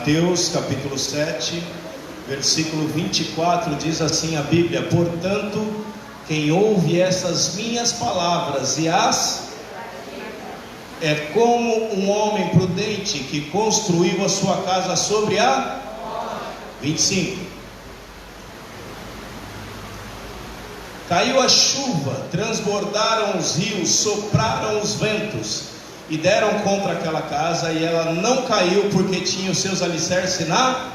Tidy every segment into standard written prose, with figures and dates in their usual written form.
Mateus capítulo 7, versículo 24, diz assim a Bíblia: portanto, quem ouve essas minhas palavras e as é como um homem prudente que construiu a sua casa sobre a 25. Caiu a chuva, transbordaram os rios, sopraram os ventos e deram contra aquela casa, e ela não caiu porque tinha os seus alicerces na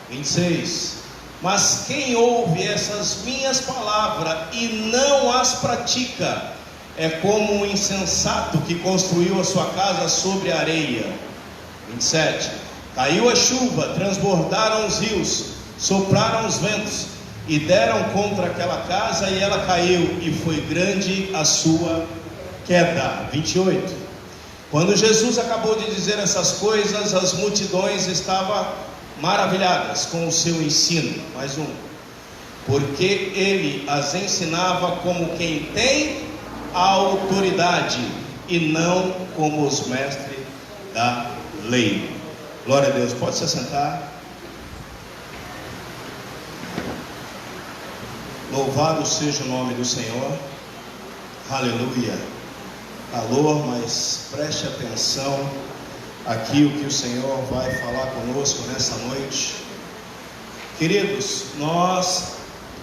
26. Mas quem ouve essas minhas palavras e não as pratica é como um insensato que construiu a sua casa sobre a areia. 27. Caiu a chuva, transbordaram os rios, sopraram os ventos e deram contra aquela casa, e ela caiu, e foi grande a sua queda. 28. Quando Jesus acabou de dizer essas coisas, as multidões estavam maravilhadas com o seu ensino. Mais um. Porque ele as ensinava como quem tem a autoridade e não como os mestres da lei. Glória a Deus. Pode se assentar. Louvado seja o nome do Senhor. Aleluia. Calor, mas preste atenção aqui o que o Senhor vai falar conosco nessa noite. Queridos, nós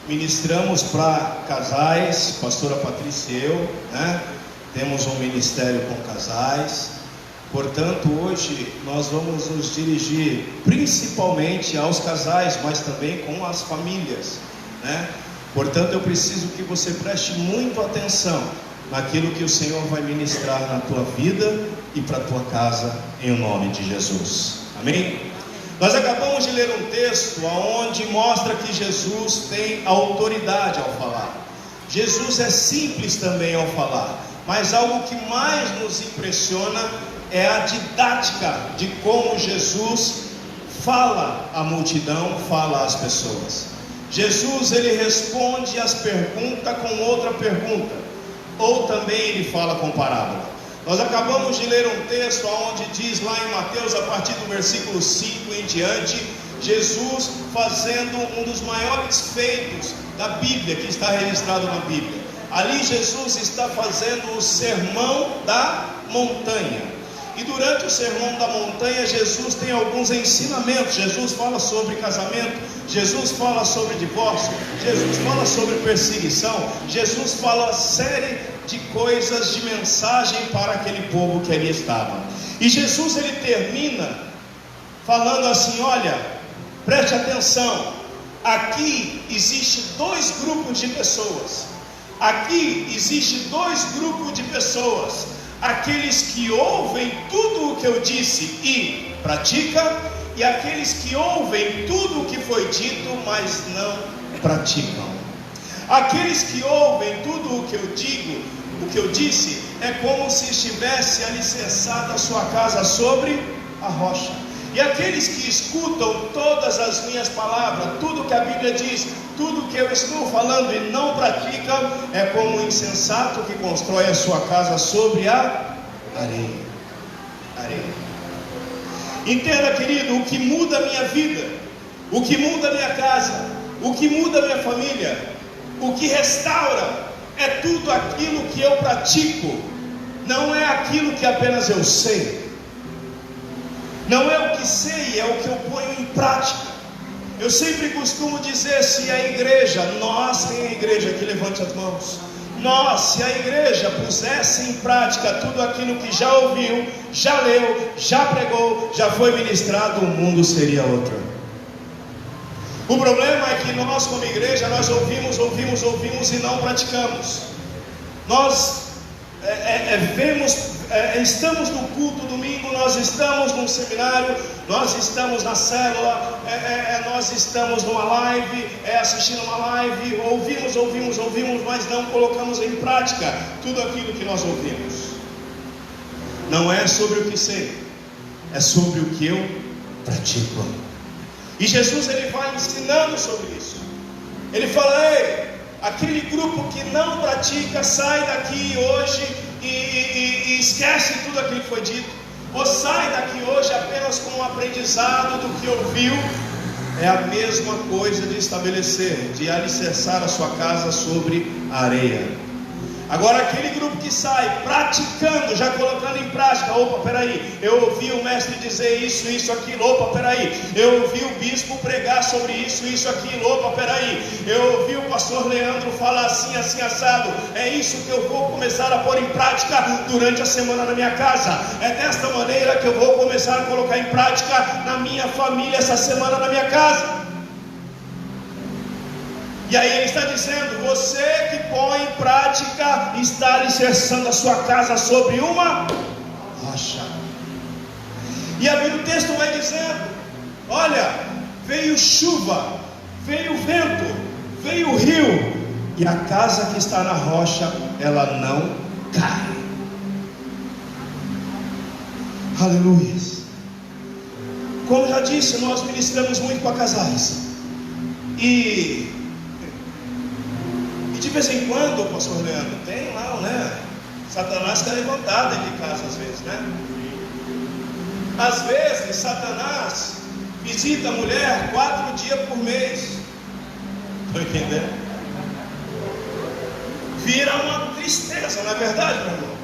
ministramos para casais, pastora Patrícia e eu, né? Temos um ministério com casais. Portanto, hoje nós vamos nos dirigir principalmente aos casais, mas também com as famílias, né? Portanto, eu preciso que você preste muito atenção naquilo que o Senhor vai ministrar na tua vida e para a tua casa, em nome de Jesus. Amém? Nós acabamos de ler um texto onde mostra que Jesus tem autoridade ao falar. Jesus é simples também ao falar, mas algo que mais nos impressiona é a didática de como Jesus fala à multidão, fala às pessoas. Jesus, ele responde as perguntas com outra pergunta, ou também ele fala com parábola. Nós acabamos de ler um texto onde diz lá em Mateus, a partir do versículo 5 em diante, Jesus fazendo um dos maiores feitos da Bíblia, que está registrado na Bíblia. Ali Jesus está fazendo o sermão da montanha. E durante o sermão da montanha, Jesus tem alguns ensinamentos. Jesus fala sobre casamento, Jesus fala sobre divórcio, Jesus fala sobre perseguição, Jesus fala uma série de coisas, de mensagem para aquele povo que ali estava. E Jesus, ele termina falando assim: olha, preste atenção, aqui existe dois grupos de pessoas. Aqui existe dois grupos de pessoas: aqueles que ouvem tudo o que eu disse e praticam, e aqueles que ouvem tudo o que foi dito, mas não praticam. Aqueles que ouvem tudo o que eu digo, o que eu disse, é como se estivesse alicerçada a sua casa sobre a rocha. E aqueles que escutam todas as minhas palavras, tudo que a Bíblia diz, tudo que eu estou falando e não praticam, é como um insensato que constrói a sua casa sobre a areia. Entenda, querido, o que muda a minha vida, o que muda a minha casa, o que muda a minha família, o que restaura, é tudo aquilo que eu pratico, não é aquilo que apenas eu sei. Não é o que sei, é o que eu ponho em prática. Eu sempre costumo dizer, se a igreja, nós, quem é a igreja aqui, levante as mãos. Nós, se a igreja pusesse em prática tudo aquilo que já ouviu, já leu, já pregou, já foi ministrado, o mundo seria outro. O problema é que nós, como igreja, nós ouvimos e não praticamos. Nós estamos no culto domingo, nós estamos num seminário, nós estamos na célula, nós estamos numa live, assistindo uma live, ouvimos, mas não colocamos em prática tudo aquilo que nós ouvimos. Não é sobre o que sei, é sobre o que eu pratico. E Jesus, ele vai ensinando sobre isso. Ele fala: ei, aquele grupo que não pratica, sai daqui hoje e esquece tudo aquilo que foi dito. ou sai daqui hoje apenas com um aprendizado do que ouviu, é a mesma coisa de estabelecer, de alicerçar a sua casa sobre a areia. Agora, aquele grupo que sai praticando, já colocando em prática, opa, peraí, eu ouvi o mestre dizer isso, aquilo, opa, peraí, eu ouvi o bispo pregar sobre isso, aquilo, opa, peraí, eu ouvi o pastor Leandro falar assim, assado, é isso que eu vou começar a pôr em prática durante a semana na minha casa, é desta maneira que eu vou começar a colocar em prática na minha família essa semana na minha casa. E aí ele está dizendo, você que põe em prática, está alicerçando a sua casa sobre uma rocha. E aí o texto vai dizendo, olha, veio chuva, veio vento, veio rio, e a casa que está na rocha, ela não cai. Aleluia. Como já disse, nós ministramos muito para casais. E de vez em quando, pastor Leandro, tem lá, né? Satanás quer levantar dentro de casa às vezes, né? Às vezes, Satanás visita a mulher 4 dias por mês. Estão entendendo? Vira uma tristeza, não é verdade, meu irmão?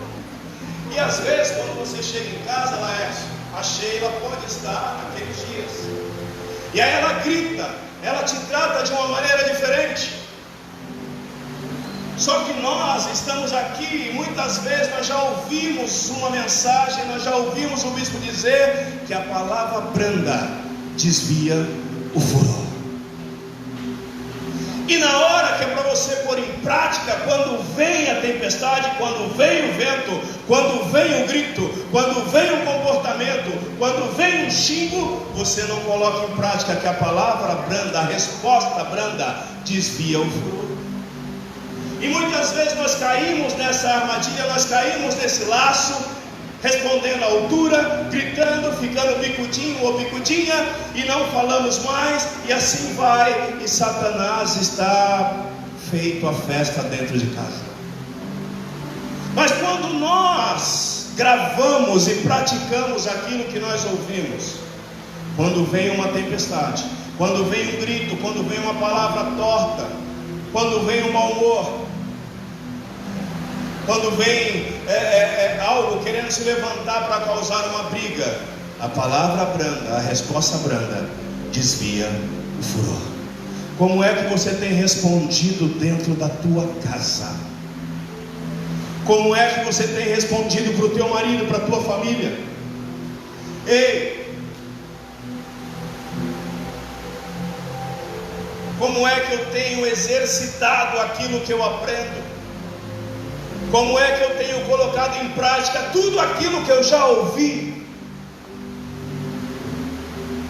E às vezes, quando você chega em casa, Laércio, a Sheila pode estar naqueles dias. E aí ela grita, ela te trata de uma maneira diferente. Só que nós estamos aqui e muitas vezes nós já ouvimos uma mensagem, nós já ouvimos o bispo dizer que a palavra branda desvia o furor. E na hora que é para você pôr em prática, quando vem a tempestade, quando vem o vento, quando vem o grito, quando vem o comportamento, quando vem o xingo, você não coloca em prática que a palavra branda, a resposta branda desvia o furor. E muitas vezes nós caímos nessa armadilha, nós caímos nesse laço, respondendo à altura, gritando, ficando bicudinho ou bicudinha, e não falamos mais, e assim vai, e Satanás está feito a festa dentro de casa. Mas quando nós gravamos e praticamos aquilo que nós ouvimos, quando vem uma tempestade, quando vem um grito, quando vem uma palavra torta, quando vem um mau humor, quando vem algo querendo se levantar para causar uma briga, a palavra branda, a resposta branda desvia o furor. Como é que você tem respondido dentro da tua casa? Como é que você tem respondido para o teu marido, para a tua família? Ei, como é que eu tenho exercitado aquilo que eu aprendo? Como é que eu tenho colocado em prática tudo aquilo que eu já ouvi?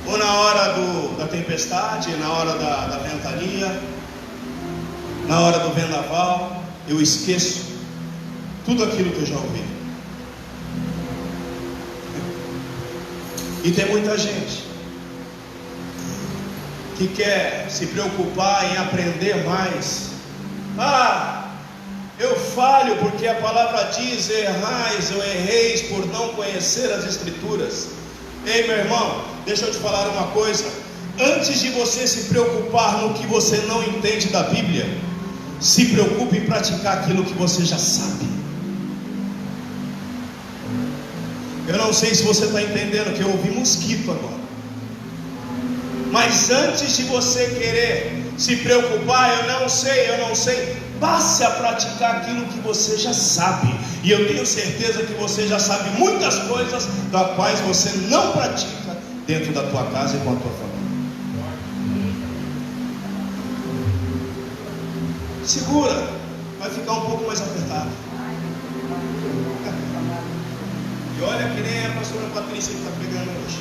Ou na hora da tempestade, na hora da ventania, na hora do vendaval, eu esqueço tudo aquilo que eu já ouvi. E tem muita gente que quer se preocupar em aprender mais. Eu falho porque a palavra diz, errais ou erreis por não conhecer as escrituras. Ei, meu irmão, deixa eu te falar uma coisa. Antes de você se preocupar no que você não entende da Bíblia, se preocupe em praticar aquilo que você já sabe. Eu não sei se você está entendendo que eu ouvi mosquito agora. Mas antes de você querer se preocupar, eu não sei, passe a praticar aquilo que você já sabe. E eu tenho certeza que você já sabe muitas coisas das quais você não pratica dentro da tua casa e com a tua família. Segura, vai ficar um pouco mais apertado. E olha que nem a pastora Patrícia que está pregando hoje.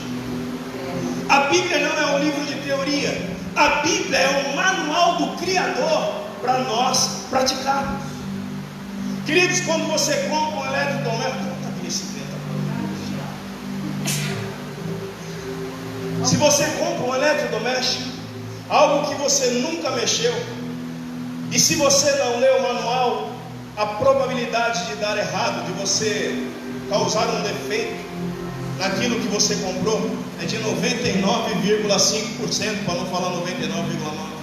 A Bíblia não é um livro de teoria. A Bíblia é um manual do Criador para nós praticarmos. Queridos, quando você compra um eletrodoméstico, se você compra um eletrodoméstico, algo que você nunca mexeu, e se você não lê o manual, a probabilidade de dar errado, de você causar um defeito, naquilo que você comprou é de 99,5%, para não falar 99,9%.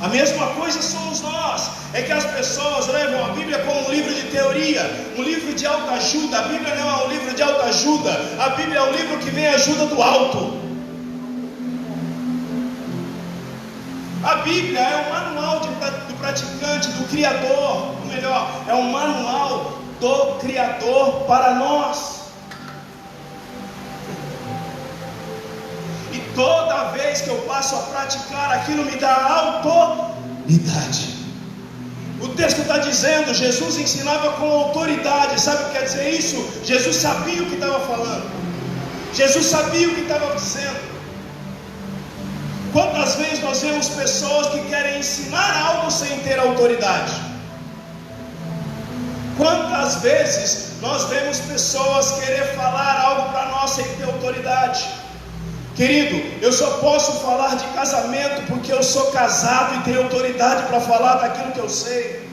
A mesma coisa somos nós. É que as pessoas levam a Bíblia como um livro de teoria, um livro de autoajuda. A Bíblia não é um livro de autoajuda. A Bíblia é um livro que vem ajuda do alto. A Bíblia é um manual do praticante, do Criador. Ou melhor, é um manual do Criador para nós. Toda vez que eu passo a praticar aquilo, me dá autoridade. O texto está dizendo, Jesus ensinava com autoridade. Sabe o que quer dizer isso? Jesus sabia o que estava falando. Jesus sabia o que estava dizendo. Quantas vezes nós vemos pessoas que querem ensinar algo sem ter autoridade? Quantas vezes nós vemos pessoas querer falar algo para nós sem ter autoridade? Querido, eu só posso falar de casamento porque eu sou casado e tenho autoridade para falar daquilo que eu sei.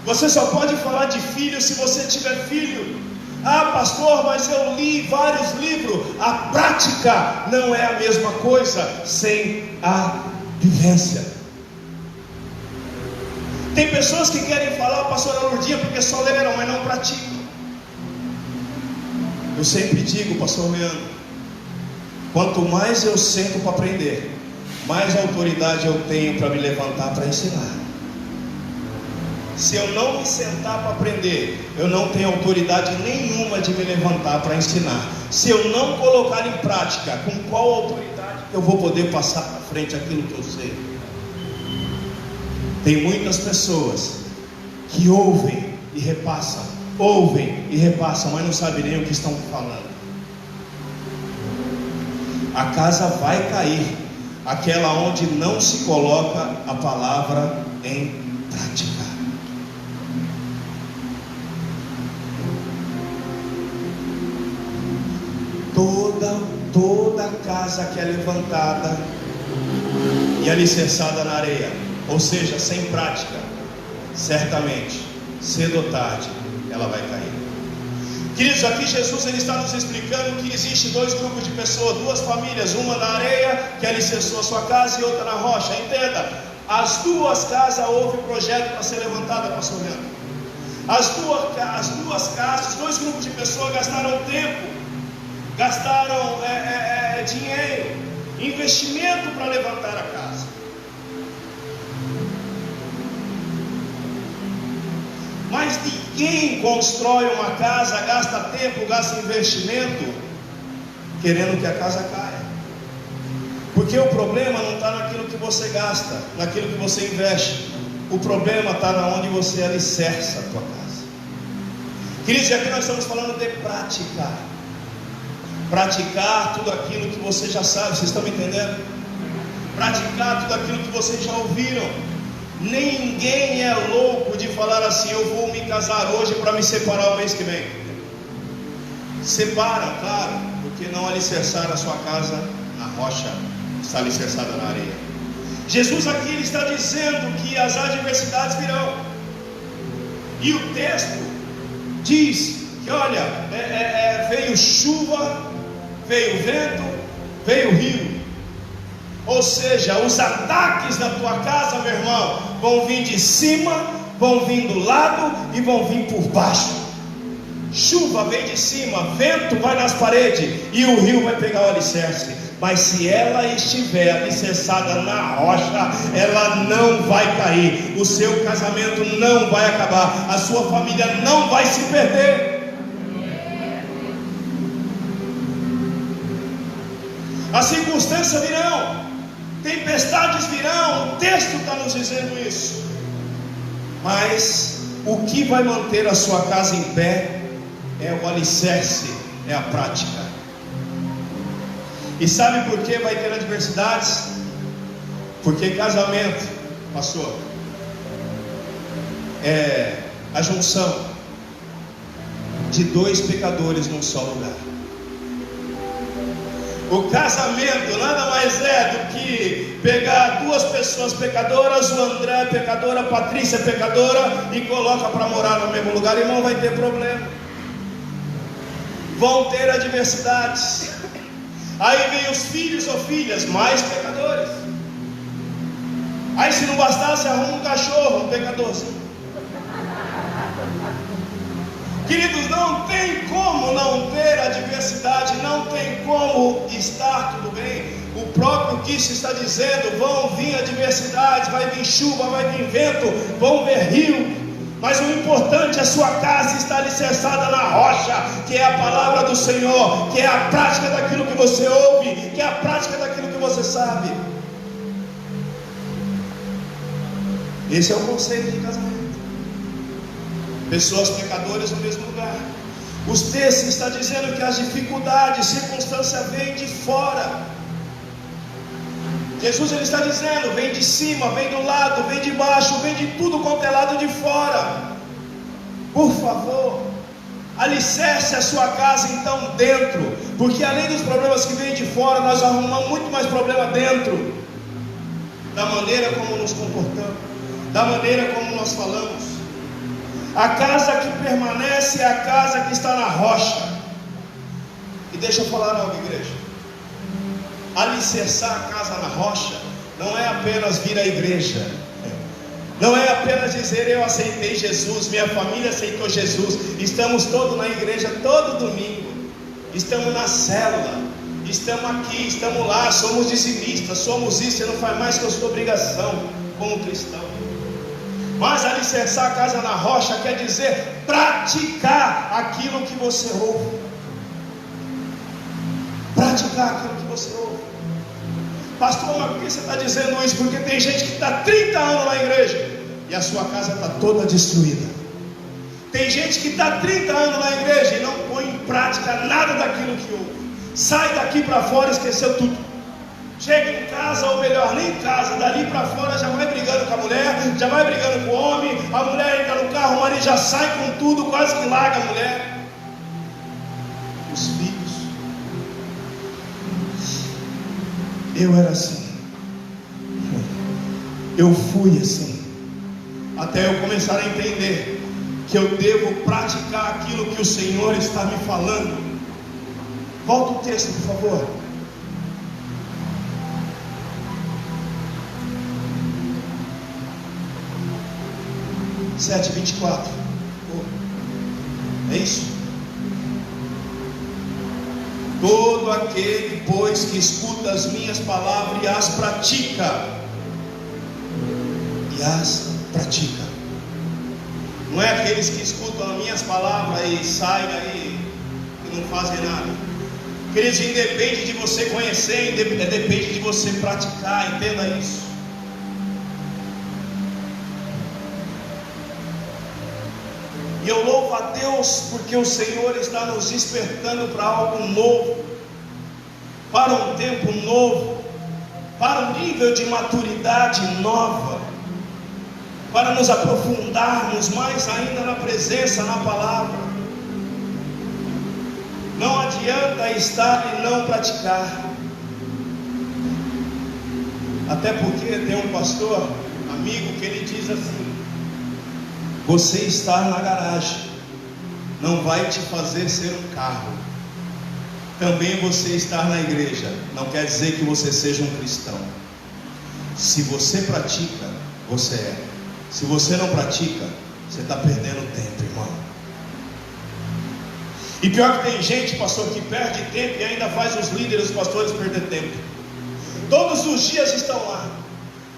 Você só pode falar de filho se você tiver filho. Ah, pastor, mas eu li vários livros. A prática não é a mesma coisa sem a vivência. Tem pessoas que querem falar, pastora Lourdinha, porque só leram, mas não praticam. Eu sempre digo, pastor Leandro, quanto mais eu sento para aprender, mais autoridade eu tenho para me levantar para ensinar. Se eu não me sentar para aprender, eu não tenho autoridade nenhuma de me levantar para ensinar. Se eu não colocar em prática, com qual autoridade eu vou poder passar para frente aquilo que eu sei? Tem muitas pessoas que ouvem e repassam, mas não sabem nem o que estão falando. A casa vai cair, aquela onde não se coloca a palavra em prática. Toda casa que é levantada e alicerçada na areia, ou seja, sem prática, certamente, cedo ou tarde, ela vai cair. Queridos, aqui Jesus ele está nos explicando que existe dois grupos de pessoas, duas famílias, uma na areia, que alicerçou a sua casa, e outra na rocha. Entenda, as duas casas houve projeto para ser levantada, pastor Leandro. As duas casas, os dois grupos de pessoas gastaram tempo, gastaram dinheiro, investimento para levantar a casa. Mas ninguém constrói uma casa, gasta tempo, gasta investimento, querendo que a casa caia. Porque o problema não está naquilo que você gasta, naquilo que você investe. O problema está na onde você alicerça a tua casa. Queridos, aqui nós estamos falando de praticar. Praticar tudo aquilo que você já sabe, vocês estão me entendendo? Praticar tudo aquilo que vocês já ouviram. Ninguém é louco de falar assim: eu vou me casar hoje para me separar o mês que vem. Separa, claro, porque não alicerçar a sua casa na rocha, está alicerçada na areia. Jesus aqui ele está dizendo que as adversidades virão, e o texto diz que olha, veio chuva, veio vento, veio rio. Ou seja, os ataques na tua casa, meu irmão, vão vir de cima, vão vir do lado e vão vir por baixo. Chuva vem de cima, vento vai nas paredes e o rio vai pegar o alicerce. Mas se ela estiver alicerçada na rocha, ela não vai cair. O seu casamento não vai acabar, a sua família não vai se perder. As circunstâncias virão, tempestades virão, o texto está nos dizendo isso. Mas o que vai manter a sua casa em pé é o alicerce, é a prática. E sabe por que vai ter adversidades? Porque casamento, pastor, é a junção de dois pecadores num só lugar. O casamento nada mais é do que pegar duas pessoas pecadoras, o André é pecadora, a Patrícia é pecadora, e coloca para morar no mesmo lugar. Irmão, vai ter problema. vão ter adversidades. Aí vem os filhos ou filhas mais pecadores. Aí, se não bastasse, arruma um cachorro, um pecadorzinho. Queridos, não tem como não ter adversidade, não tem como estar tudo bem. O próprio Cristo está dizendo: vão vir adversidades, vai vir chuva, vai vir vento, vão ver rio. Mas o importante é a sua casa estar alicerçada na rocha, que é a palavra do Senhor, que é a prática daquilo que você ouve, que é a prática daquilo que você sabe. Esse é o conceito de casamento. Pessoas pecadoras no mesmo lugar. Os textos estão dizendo que as dificuldades, circunstâncias vêm de fora. Jesus ele está dizendo: vem de cima, vem do lado, vem de baixo, vem de tudo quanto é lado de fora. Por favor, alicerce a sua casa então dentro, porque além dos problemas que vêm de fora, nós arrumamos muito mais problema dentro, da maneira como nos comportamos, da maneira como nós falamos. A casa que permanece é a casa que está na rocha. E deixa eu falar algo, igreja. Alicerçar a casa na rocha não é apenas vir à igreja, não é apenas dizer: eu aceitei Jesus, minha família aceitou Jesus, estamos todos na igreja todo domingo, estamos na célula, estamos aqui, estamos lá, somos dizimistas, somos isso. Você não faz mais que a sua obrigação como cristão. Mas alicerçar a casa na rocha quer dizer praticar aquilo que você ouve. Praticar aquilo que você ouve. Pastor, mas por que você está dizendo isso? Porque tem gente que está 30 anos na igreja e a sua casa está toda destruída. Tem gente que está 30 anos na igreja e não põe em prática nada daquilo que ouve. Sai daqui para fora e esqueceu tudo. Chega em casa, ou melhor, nem em casa, dali para fora já vai brigando com a mulher, já vai brigando com o homem, a mulher entra no carro, o marido já sai com tudo, quase que larga a mulher. Os filhos. Eu era assim, eu fui assim, até eu começar a entender que eu devo praticar aquilo que o Senhor está me falando. Volta o texto, por favor. Sete 24. É isso? Todo aquele, pois, que escuta as minhas palavras e as pratica, não é aqueles que escutam as minhas palavras e saem aí e não fazem nada. Queridos, independe de você conhecer, depende de você praticar, entenda isso. E eu louvo a Deus porque o Senhor está nos despertando para algo novo, para um tempo novo, para um nível de maturidade nova, para nos aprofundarmos mais ainda na presença, na palavra. Não adianta estar e não praticar. Até porque tem um pastor, amigo, que ele diz assim: você estar na garagem não vai te fazer ser um carro. Também você estar na igreja não quer dizer que você seja um cristão. Se você pratica, você é. Se você não pratica, você está perdendo tempo, irmão. E pior que tem gente, pastor, que perde tempo e ainda faz os líderes, os pastores perder tempo. Todos os dias estão lá,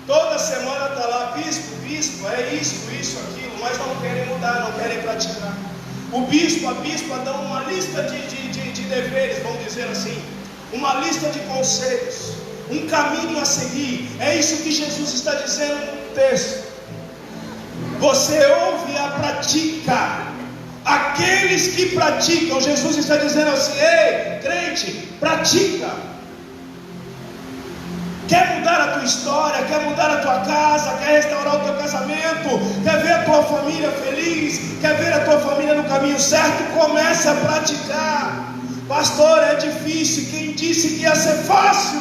toda semana está lá: bispo, é isso, aquilo, mas não querem mudar, não querem praticar. O bispo, a bispa dão uma lista de deveres, vamos dizer assim, uma lista de conselhos, um caminho a seguir. É isso que Jesus está dizendo no texto. Você ouve e a pratica. Aqueles que praticam, Jesus está dizendo assim: ei, crente, pratica. Quer mudar a tua história, quer mudar a tua casa, quer restaurar o teu casamento, quer ver a tua família feliz, quer ver a tua família no caminho certo? Comece a praticar. Pastor, é difícil. Quem disse que ia ser fácil?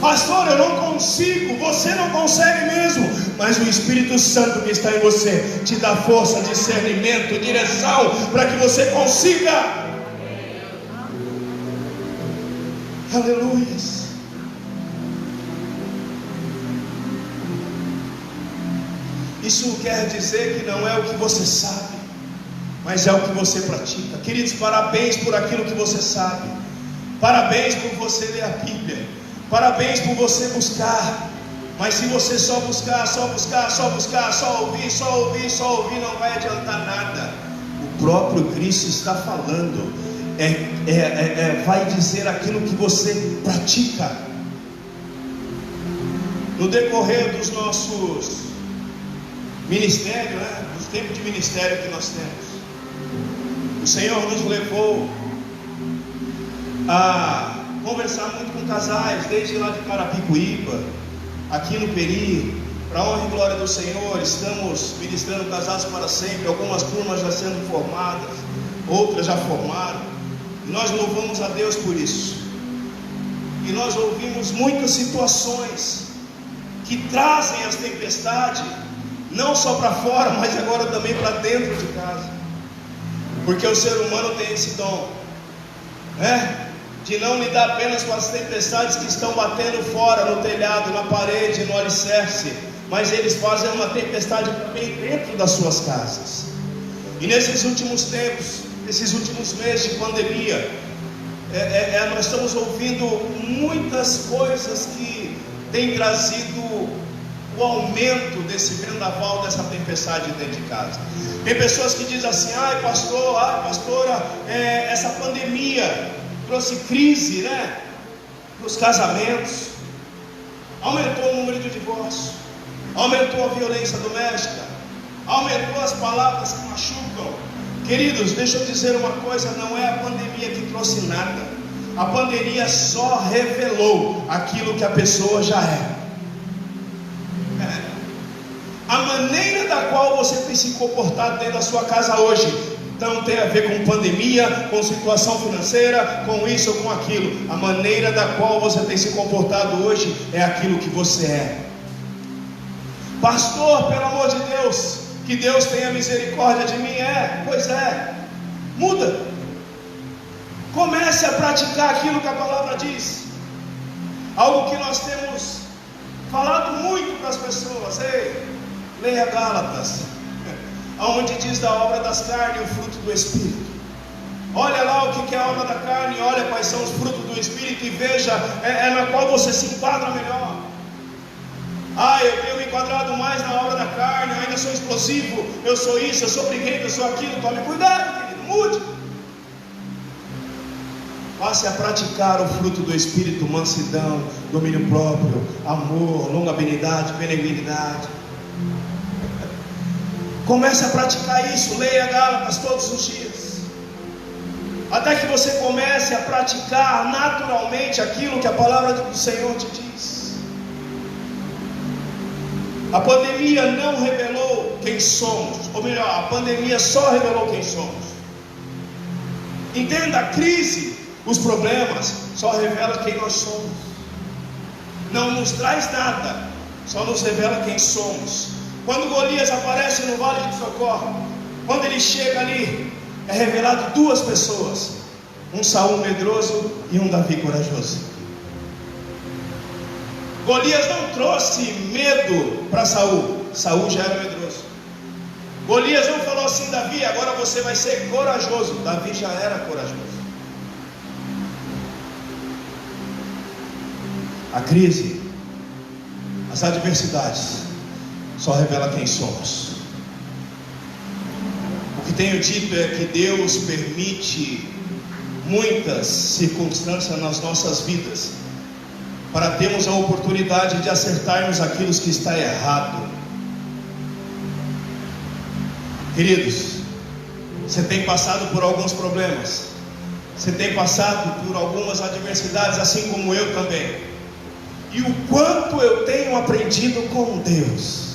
Pastor, eu não consigo. Você não consegue mesmo, mas o Espírito Santo que está em você te dá força, discernimento, direção, para que você consiga. Aleluias. Isso quer dizer que não é o que você sabe, mas é o que você pratica. Queridos, parabéns por aquilo que você sabe. Parabéns por você ler a Bíblia. Parabéns por você buscar. Mas se você só buscar, só ouvir, não vai adiantar nada. O próprio Cristo está falando. Vai dizer aquilo que você pratica. No decorrer dos nossos ministérios, dos tempos de ministério que nós temos, o Senhor nos levou a conversar muito com casais, desde lá de Carapicuíba, aqui no Peri. Para a honra e glória do Senhor, estamos ministrando Casados para Sempre. Algumas turmas já sendo formadas, outras já formaram, e nós louvamos a Deus por isso. E nós ouvimos muitas situações que trazem as tempestades, não só para fora, mas agora também para dentro de casa, porque o ser humano tem esse dom, de não lidar apenas com as tempestades que estão batendo fora, no telhado, na parede, no alicerce, mas eles fazem uma tempestade também dentro das suas casas. E nesses últimos tempos, nesses últimos meses de pandemia, nós estamos ouvindo muitas coisas que têm trazido o aumento desse vendaval, dessa tempestade dentro de casa. Tem pessoas que dizem assim: ai pastor, ai pastora, essa pandemia trouxe crise, nos casamentos, aumentou o número de divórcios, aumentou a violência doméstica, aumentou as palavras que machucam. Queridos, deixa eu dizer uma coisa: não é a pandemia que trouxe nada. A pandemia só revelou aquilo que a pessoa já é. A maneira da qual você tem se comportado dentro da sua casa hoje não tem a ver com pandemia, com situação financeira, com isso ou com aquilo. A maneira da qual você tem se comportado hoje é aquilo que você é. Pastor, pelo amor de Deus, que Deus tenha misericórdia de mim. Pois é, muda. Comece a praticar aquilo que a palavra diz. Algo que nós temos falado muito para as pessoas. Leia Gálatas, onde diz da obra das carnes e o fruto do Espírito. Olha lá o que é a obra da carne, olha quais são os frutos do Espírito e veja na qual você se enquadra melhor. Eu tenho me enquadrado mais na obra da carne, eu ainda sou explosivo, eu sou isso, eu sou briguento, eu sou aquilo. Tome cuidado, querido, mude. Passe a praticar o fruto do Espírito: mansidão, domínio próprio, amor, longanimidade, benignidade. Comece a praticar isso. Leia Gálatas todos os dias, até que você comece a praticar naturalmente aquilo que a palavra do Senhor te diz. A pandemia não revelou quem somos, ou melhor, a pandemia só revelou quem somos. Entenda, a crise, os problemas só revelam quem nós somos. Não nos traz nada, só nos revela quem somos. Quando Golias aparece no vale de Socorro, quando ele chega ali, é revelado duas pessoas: um Saul medroso e um Davi corajoso. Golias não trouxe medo para Saul, Saul já era medroso. Golias não falou assim: Davi, agora você vai ser corajoso. Davi já era corajoso. A crise, as adversidades só revela quem somos. O que tenho dito é que Deus permite muitas circunstâncias nas nossas vidas para termos a oportunidade de acertarmos aquilo que está errado. Queridos, você tem passado por alguns problemas, você tem passado por algumas adversidades, assim como eu também. E o quanto eu tenho aprendido com Deus,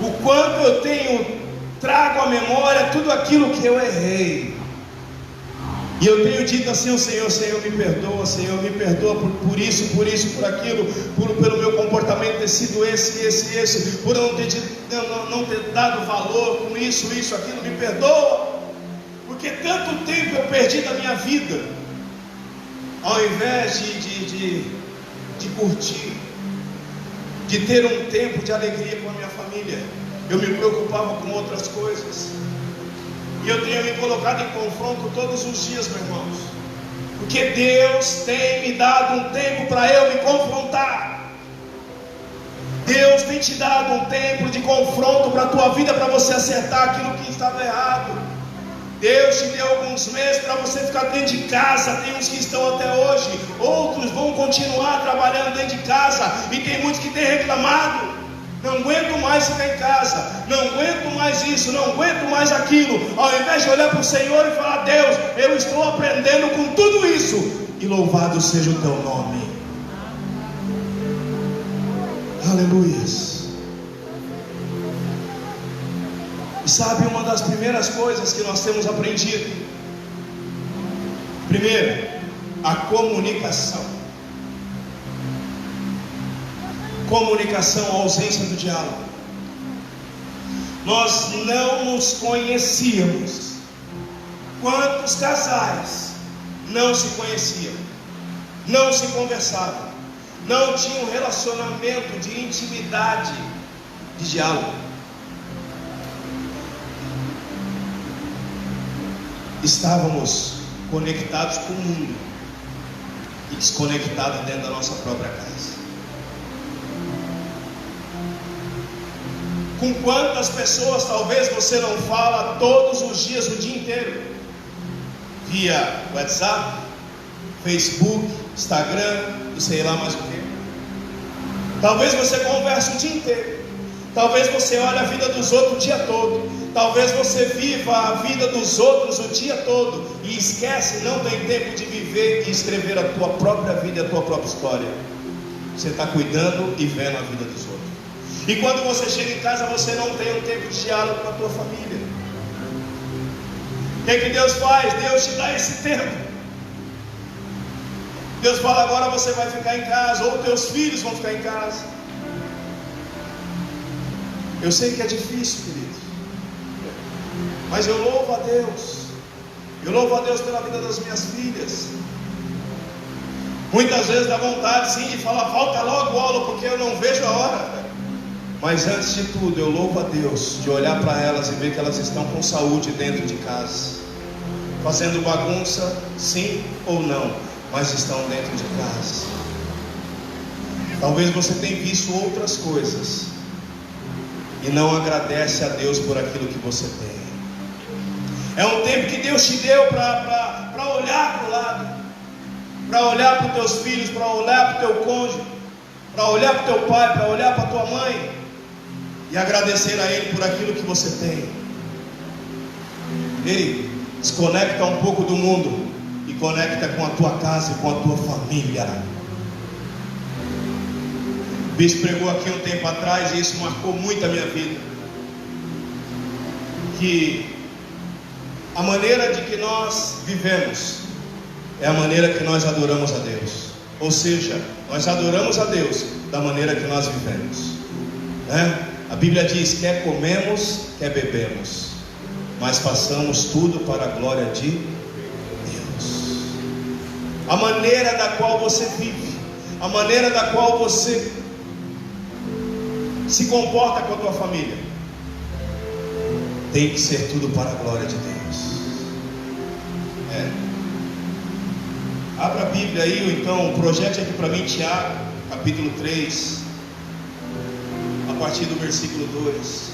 o quanto eu trago à memória tudo aquilo que eu errei. E eu tenho dito assim ao Senhor: Senhor, me perdoa, Senhor, me perdoa por isso, por aquilo, pelo meu comportamento ter sido esse, por eu não ter dado valor com isso, aquilo, me perdoa, porque tanto tempo eu perdi da minha vida, ao invés de curtir, de ter um tempo de alegria com a minha família, eu me preocupava com outras coisas. E eu tenho me colocado em confronto todos os dias, meus irmãos, porque Deus tem me dado um tempo para eu me confrontar. Deus tem te dado um tempo de confronto para a tua vida, para você acertar aquilo que estava errado. Deus te deu alguns meses para você ficar dentro de casa. Tem uns que estão até hoje, outros vão continuar trabalhando dentro de casa, e tem muitos que têm reclamado: não aguento mais ficar em casa, não aguento mais isso, não aguento mais aquilo. Ao invés de olhar para o Senhor e falar: Deus, eu estou aprendendo com tudo isso, e louvado seja o teu nome. Aleluias. E sabe, uma das primeiras coisas que nós temos aprendido, primeiro, a comunicação. Comunicação, a ausência do diálogo. Nós não nos conhecíamos. Quantos casais não se conheciam, não se conversavam, não tinham um relacionamento de intimidade, de diálogo? Estávamos conectados com o mundo e desconectados dentro da nossa própria casa. Com quantas pessoas talvez você não fala todos os dias, o dia inteiro, via WhatsApp, Facebook, Instagram e sei lá mais o que. Talvez você converse o dia inteiro, talvez você olhe a vida dos outros o dia todo, talvez você viva a vida dos outros o dia todo e esquece, não tem tempo de viver e escrever a tua própria vida, a tua própria história. Você está cuidando e vendo a vida dos outros. E quando você chega em casa, você não tem um tempo de diálogo com a tua família. O que Deus faz? Deus te dá esse tempo. Deus fala: agora você vai ficar em casa, ou teus filhos vão ficar em casa. Eu sei que é difícil, queridos, mas eu louvo a Deus. Eu louvo a Deus pela vida das minhas filhas. Muitas vezes dá vontade sim de falar: volta logo, aula, porque eu não vejo a hora. Mas antes de tudo, eu louvo a Deus de olhar para elas e ver que elas estão com saúde dentro de casa, fazendo bagunça, sim ou não, mas estão dentro de casa. Talvez você tenha visto outras coisas e não agradece a Deus por aquilo que você tem. É um tempo que Deus te deu para olhar para o lado, para olhar para os teus filhos, para olhar para o teu cônjuge, para olhar para o teu pai, para olhar para a tua mãe e agradecer a Ele por aquilo que você tem. Ei, desconecta um pouco do mundo e conecta com a tua casa e com a tua família. O bispo pregou aqui um tempo atrás e isso marcou muito a minha vida, que a maneira de que nós vivemos é a maneira que nós adoramos a Deus. Ou seja, nós adoramos a Deus da maneira que nós vivemos, né? A Bíblia diz: quer comemos, quer bebemos, mas façamos tudo para a glória de Deus. A maneira da qual você vive, a maneira da qual você se comporta com a tua família, tem que ser tudo para a glória de Deus. Abra a Bíblia aí, ou então projete aqui para mim Tiago, capítulo 3, a partir do versículo 2.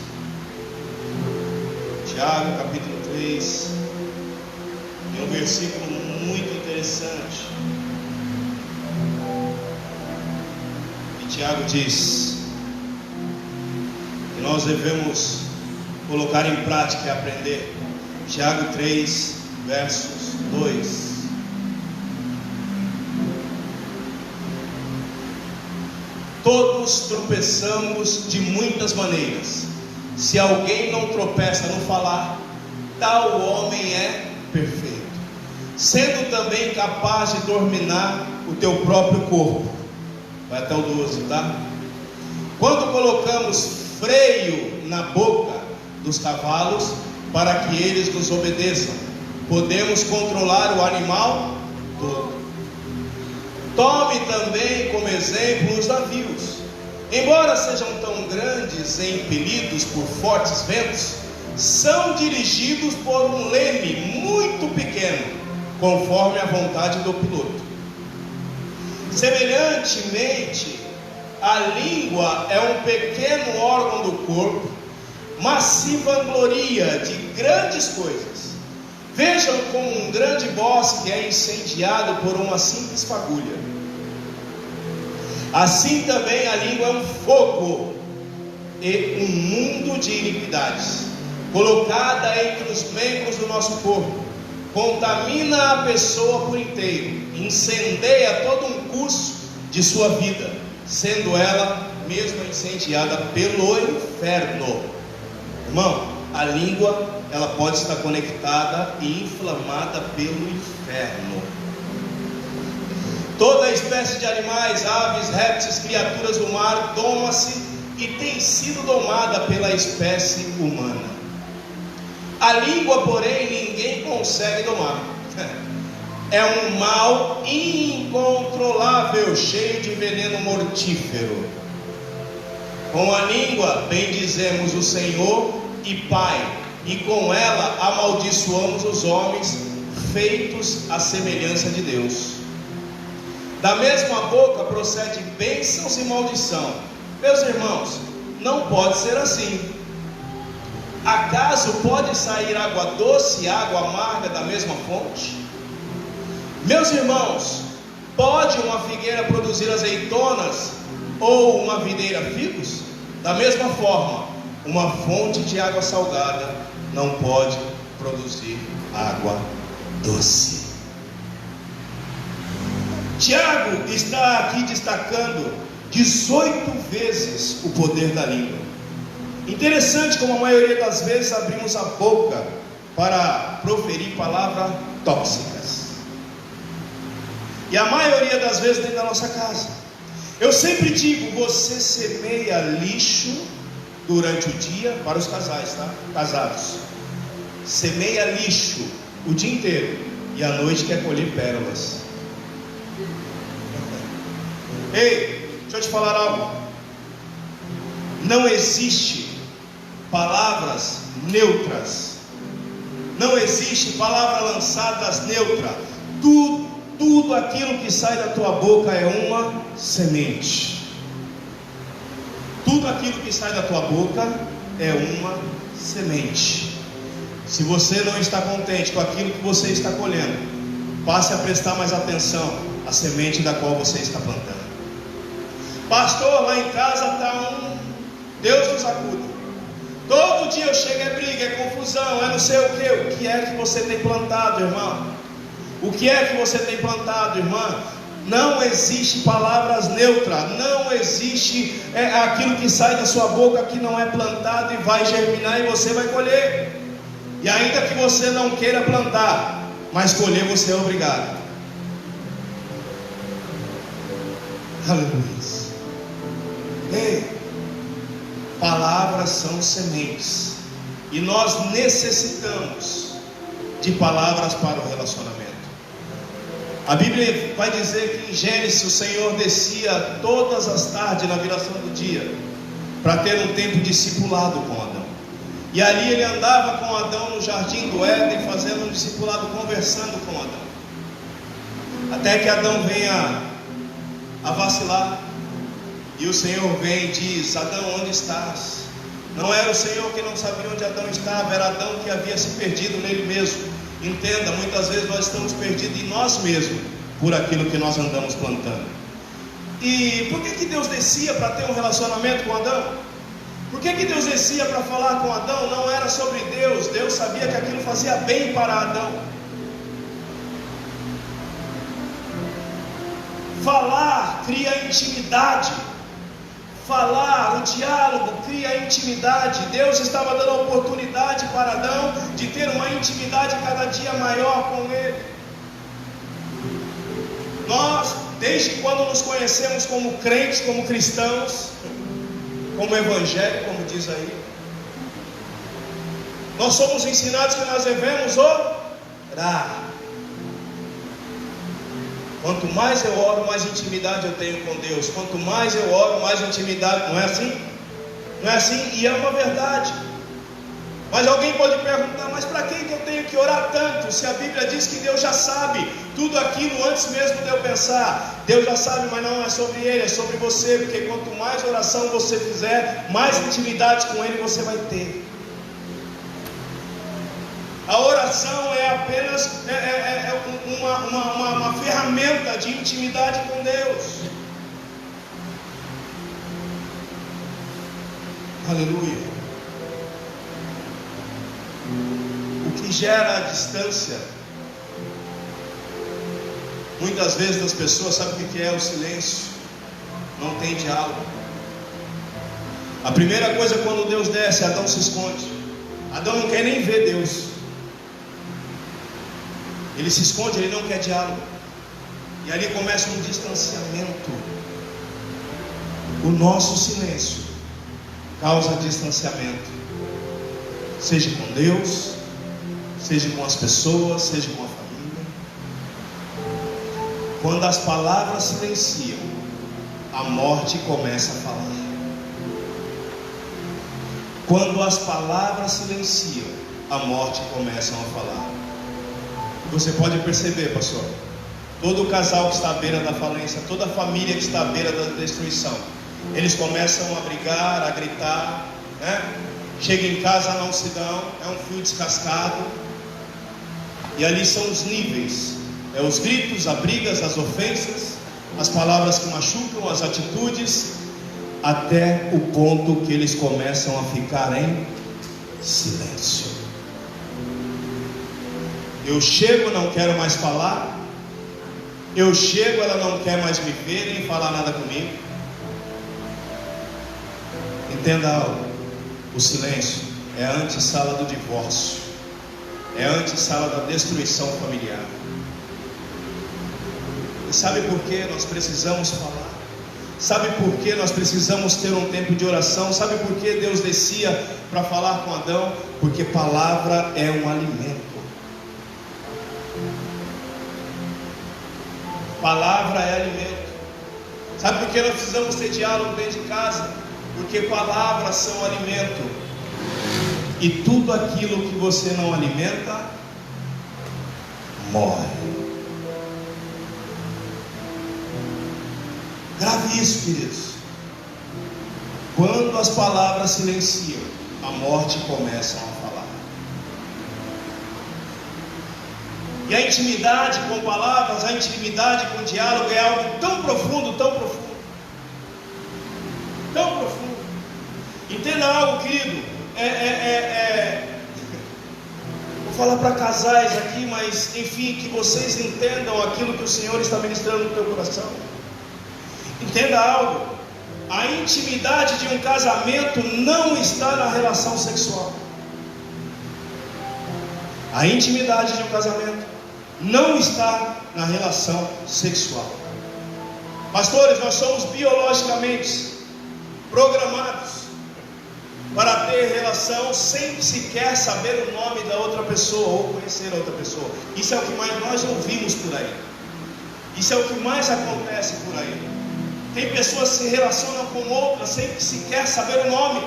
Tiago, capítulo 3, tem um versículo muito interessante. E Tiago diz que nós devemos colocar em prática e aprender. Tiago 3, versos 2. Todos tropeçamos de muitas maneiras. Se alguém não tropeça no falar, tal homem é perfeito, sendo também capaz de dominar o teu próprio corpo. Vai até o 12, tá? Quando colocamos freio na boca dos cavalos para que eles nos obedeçam, podemos controlar o animal todo. Tome também como exemplo os navios. Embora sejam tão grandes e impelidos por fortes ventos, são dirigidos por um leme muito pequeno, conforme a vontade do piloto. Semelhantemente, a língua é um pequeno órgão do corpo, mas se vangloria de grandes coisas. Vejam como um grande bosque é incendiado por uma simples fagulha. Assim também a língua é um fogo e um mundo de iniquidades, colocada entre os membros do nosso corpo. Contamina a pessoa por inteiro, incendeia todo um curso de sua vida, sendo ela mesma incendiada pelo inferno. Irmão, a língua, ela pode estar conectada e inflamada pelo inferno. Toda espécie de animais, aves, répteis, criaturas do mar doma-se e tem sido domada pela espécie humana. A língua, porém, ninguém consegue domar. É um mal incontrolável, cheio de veneno mortífero. Com a língua bendizemos o Senhor e Pai, e com ela amaldiçoamos os homens, feitos à semelhança de Deus. Da mesma boca procede bênçãos e maldição. Meus irmãos, não pode ser assim. Acaso pode sair água doce e água amarga da mesma fonte? Meus irmãos, pode uma figueira produzir azeitonas ou uma videira figos? Da mesma forma, uma fonte de água salgada não pode produzir água doce. Tiago está aqui destacando 18 vezes o poder da língua. Interessante como a maioria das vezes abrimos a boca para proferir palavras tóxicas. E a maioria das vezes dentro da nossa casa. Eu sempre digo, você semeia lixo durante o dia, para os casais, tá? Casados. Semeia lixo o dia inteiro e à noite quer colher pérolas. Ei, deixa eu te falar algo. Não existe palavras neutras. Não existe palavras lançadas neutra. Tudo aquilo que sai da tua boca é uma semente. Tudo aquilo que sai da tua boca é uma semente. Se você não está contente com aquilo que você está colhendo, passe a prestar mais atenção à semente da qual você está plantando. Pastor, lá em casa está Deus nos acuda. Todo dia eu chego, é briga, é confusão, é não sei o que. O que é que você tem plantado, irmão? O que é que você tem plantado, irmã? Não existe palavras neutras. Não existe aquilo que sai da sua boca que não é plantado e vai germinar e você vai colher. E ainda que você não queira plantar, mas colher você é obrigado. Aleluia. Ei, palavras são sementes, e nós necessitamos de palavras para o relacionamento. A Bíblia vai dizer que em Gênesis o Senhor descia todas as tardes na viração do dia para ter um tempo discipulado com Adão. E ali ele andava com Adão no jardim do Éden, fazendo um discipulado, conversando com Adão, até que Adão venha a vacilar. E o Senhor vem e diz: Adão, onde estás? Não era o Senhor que não sabia onde Adão estava, era Adão que havia se perdido nele mesmo. Entenda, muitas vezes nós estamos perdidos em nós mesmos, por aquilo que nós andamos plantando. E por que Deus descia para ter um relacionamento com Adão? Por que Deus descia para falar com Adão? Não era sobre Deus. Deus sabia que aquilo fazia bem para Adão. Falar cria intimidade. Falar, o diálogo cria intimidade. Deus estava dando a oportunidade para Adão de ter uma intimidade cada dia maior com ele. Nós, desde quando nos conhecemos como crentes, como cristãos, como evangélicos, como diz aí, nós somos ensinados que nós devemos orar. Quanto mais eu oro, mais intimidade eu tenho com Deus. Quanto mais eu oro, mais intimidade. Não é assim? Não é assim? E é uma verdade. Mas alguém pode perguntar: mas para que eu tenho que orar tanto? Se a Bíblia diz que Deus já sabe tudo aquilo antes mesmo de eu pensar. Deus já sabe, mas não é sobre Ele, é sobre você. Porque quanto mais oração você fizer, mais intimidade com Ele você vai ter. A oração é apenas uma ferramenta de intimidade com Deus. Aleluia. O que gera a distância muitas vezes das pessoas, sabe o que é? O silêncio. Não tem diálogo. A primeira coisa, quando Deus desce, Adão se esconde. Adão não quer nem ver Deus. Ele se esconde, ele não quer diálogo. E ali começa um distanciamento. O nosso silêncio causa distanciamento, seja com Deus, seja com as pessoas, seja com a família. Quando as palavras silenciam, a morte começa a falar. Quando as palavras silenciam, a morte começa a falar. Você pode perceber, pastor, todo casal que está à beira da falência, toda família que está à beira da destruição, eles começam a brigar, a gritar, né? Chega em casa, não se dão, é um fio descascado. E ali são os níveis, os gritos, as brigas, as ofensas, as palavras que machucam, as atitudes, até o ponto que eles começam a ficar em silêncio. Eu chego, não quero mais falar. Eu chego, ela não quer mais me ver, nem falar nada comigo. Entenda algo: o silêncio é a antessala do divórcio, é a antessala da destruição familiar. E sabe por que nós precisamos falar? Sabe por que nós precisamos ter um tempo de oração? Sabe por que Deus descia para falar com Adão? Porque palavra é um alimento. Palavra é alimento. Sabe por que nós precisamos ter diálogo dentro de casa? Porque palavras são alimento. E tudo aquilo que você não alimenta, morre. Grave isso, queridos. Quando as palavras silenciam, a morte começa a falar. E a intimidade com palavras, a intimidade com diálogo é algo tão profundo, tão profundo, tão profundo. Entenda algo, querido. Vou falar para casais aqui, mas enfim, que vocês entendam aquilo que o Senhor está ministrando no teu coração. Entenda algo: a intimidade de um casamento não está na relação sexual. A intimidade de um casamento não está na relação sexual. Pastores, nós somos biologicamente programados para ter relação sem sequer saber o nome da outra pessoa ou conhecer a outra pessoa. Isso é o que mais nós ouvimos por aí. Isso é o que mais acontece por aí. Tem pessoas que se relacionam com outras sem sequer saber o nome,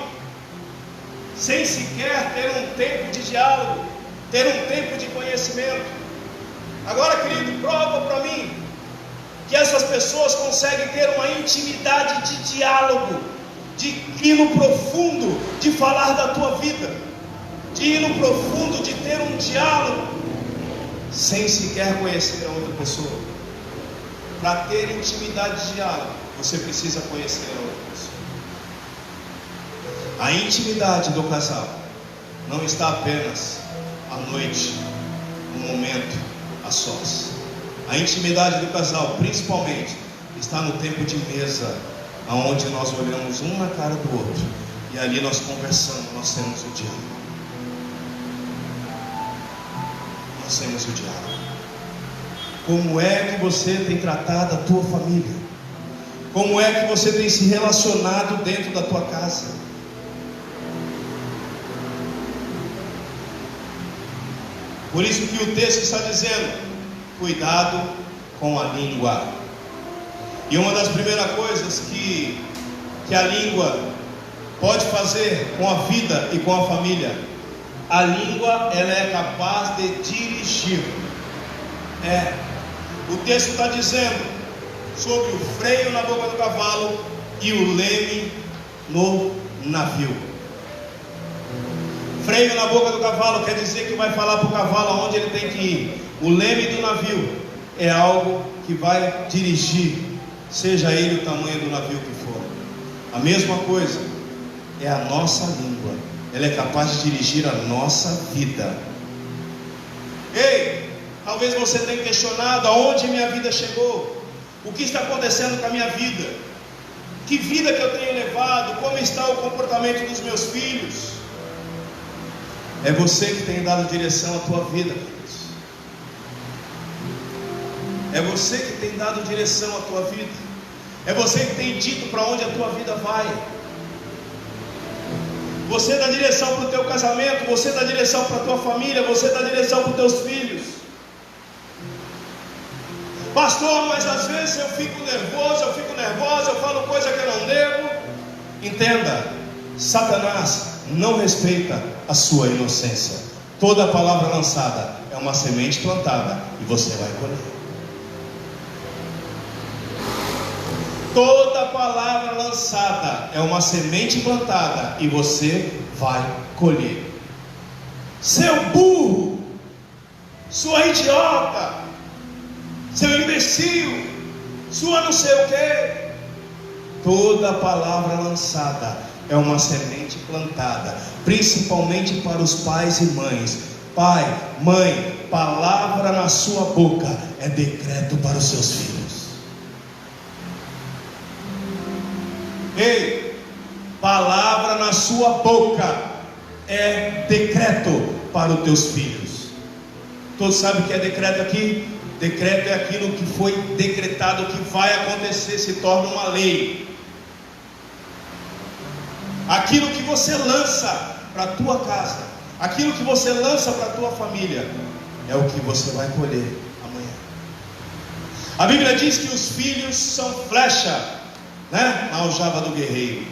sem sequer ter um tempo de diálogo, ter um tempo de conhecimento. Agora, querido, prova para mim que essas pessoas conseguem ter uma intimidade de diálogo, de ir no profundo, de falar da tua vida, de ir no profundo, de ter um diálogo, sem sequer conhecer a outra pessoa. Para ter intimidade de diálogo, você precisa conhecer a outra pessoa. A intimidade do casal não está apenas à noite, no momento a sós. A intimidade do casal, principalmente, está no tempo de mesa, aonde nós olhamos um na cara do outro e ali nós conversamos, nós temos o diálogo. Nós temos o diálogo. como é que você tem tratado a tua família, como é que você tem se relacionado dentro da tua casa. Por isso que o texto está dizendo: cuidado com a língua. E uma das primeiras coisas que a língua pode fazer com a vida e com a família, a língua, ela é capaz de dirigir. O texto está dizendo sobre o freio na boca do cavalo e o leme no navio. Freio na boca do cavalo quer dizer que vai falar para o cavalo aonde ele tem que ir. O leme do navio é algo que vai dirigir, seja ele o tamanho do navio que for. A mesma coisa é a nossa língua. Ela é capaz de dirigir a nossa vida. Ei, talvez você tenha questionado aonde minha vida chegou, o que está acontecendo com a minha vida, que vida que eu tenho levado, como está o comportamento dos meus filhos. É você que tem dado direção à tua vida, queridos. É você que tem dado direção à tua vida. É você que tem dito para onde a tua vida vai. Você dá direção para o teu casamento, você dá direção para a tua família, você dá direção para os teus filhos. Pastor, mas às vezes eu fico nervosa, eu falo coisa que eu não devo. Entenda, Satanás não respeita a sua inocência. Toda palavra lançada é uma semente plantada e você vai colher. Toda palavra lançada é uma semente plantada e você vai colher. Seu burro, sua idiota, seu imbecil, sua não sei o que. Toda palavra lançada é uma semente plantada, principalmente para os pais e mães. Pai, mãe, palavra na sua boca é decreto para os seus filhos. Ei, palavra na sua boca é decreto para os teus filhos. Todos sabem o que é decreto aqui? Decreto é aquilo que foi decretado, que vai acontecer, se torna uma lei. Aquilo que você lança para a tua casa, aquilo que você lança para a tua família, é o que você vai colher amanhã. A Bíblia diz que os filhos são flecha, né? Na aljava do guerreiro.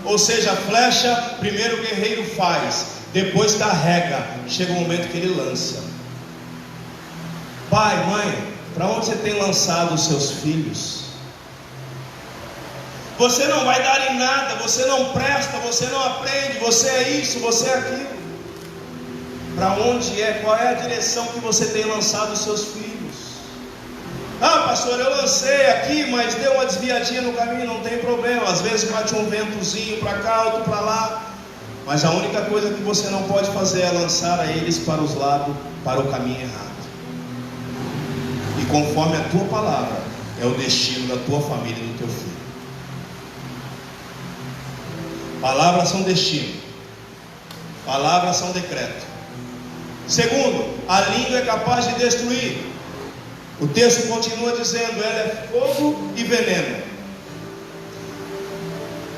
Ou seja, a flecha, primeiro o guerreiro faz, depois carrega, chega o momento que ele lança. Pai, mãe, para onde você tem lançado os seus filhos? Você não vai dar em nada, você não presta, você não aprende, você é isso, você é aquilo. Para onde é? Qual é a direção que você tem lançado os seus filhos? Ah, pastor, eu lancei aqui, mas deu uma desviadinha no caminho, não tem problema. Às vezes bate um ventozinho para cá, outro para lá. Mas a única coisa que você não pode fazer é lançar a eles para os lados, para o caminho errado. E conforme a tua palavra, é o destino da tua família e do teu filho. Palavras são destino, palavras são decreto. Segundo, a língua é capaz de destruir. O texto continua dizendo: ela é fogo e veneno.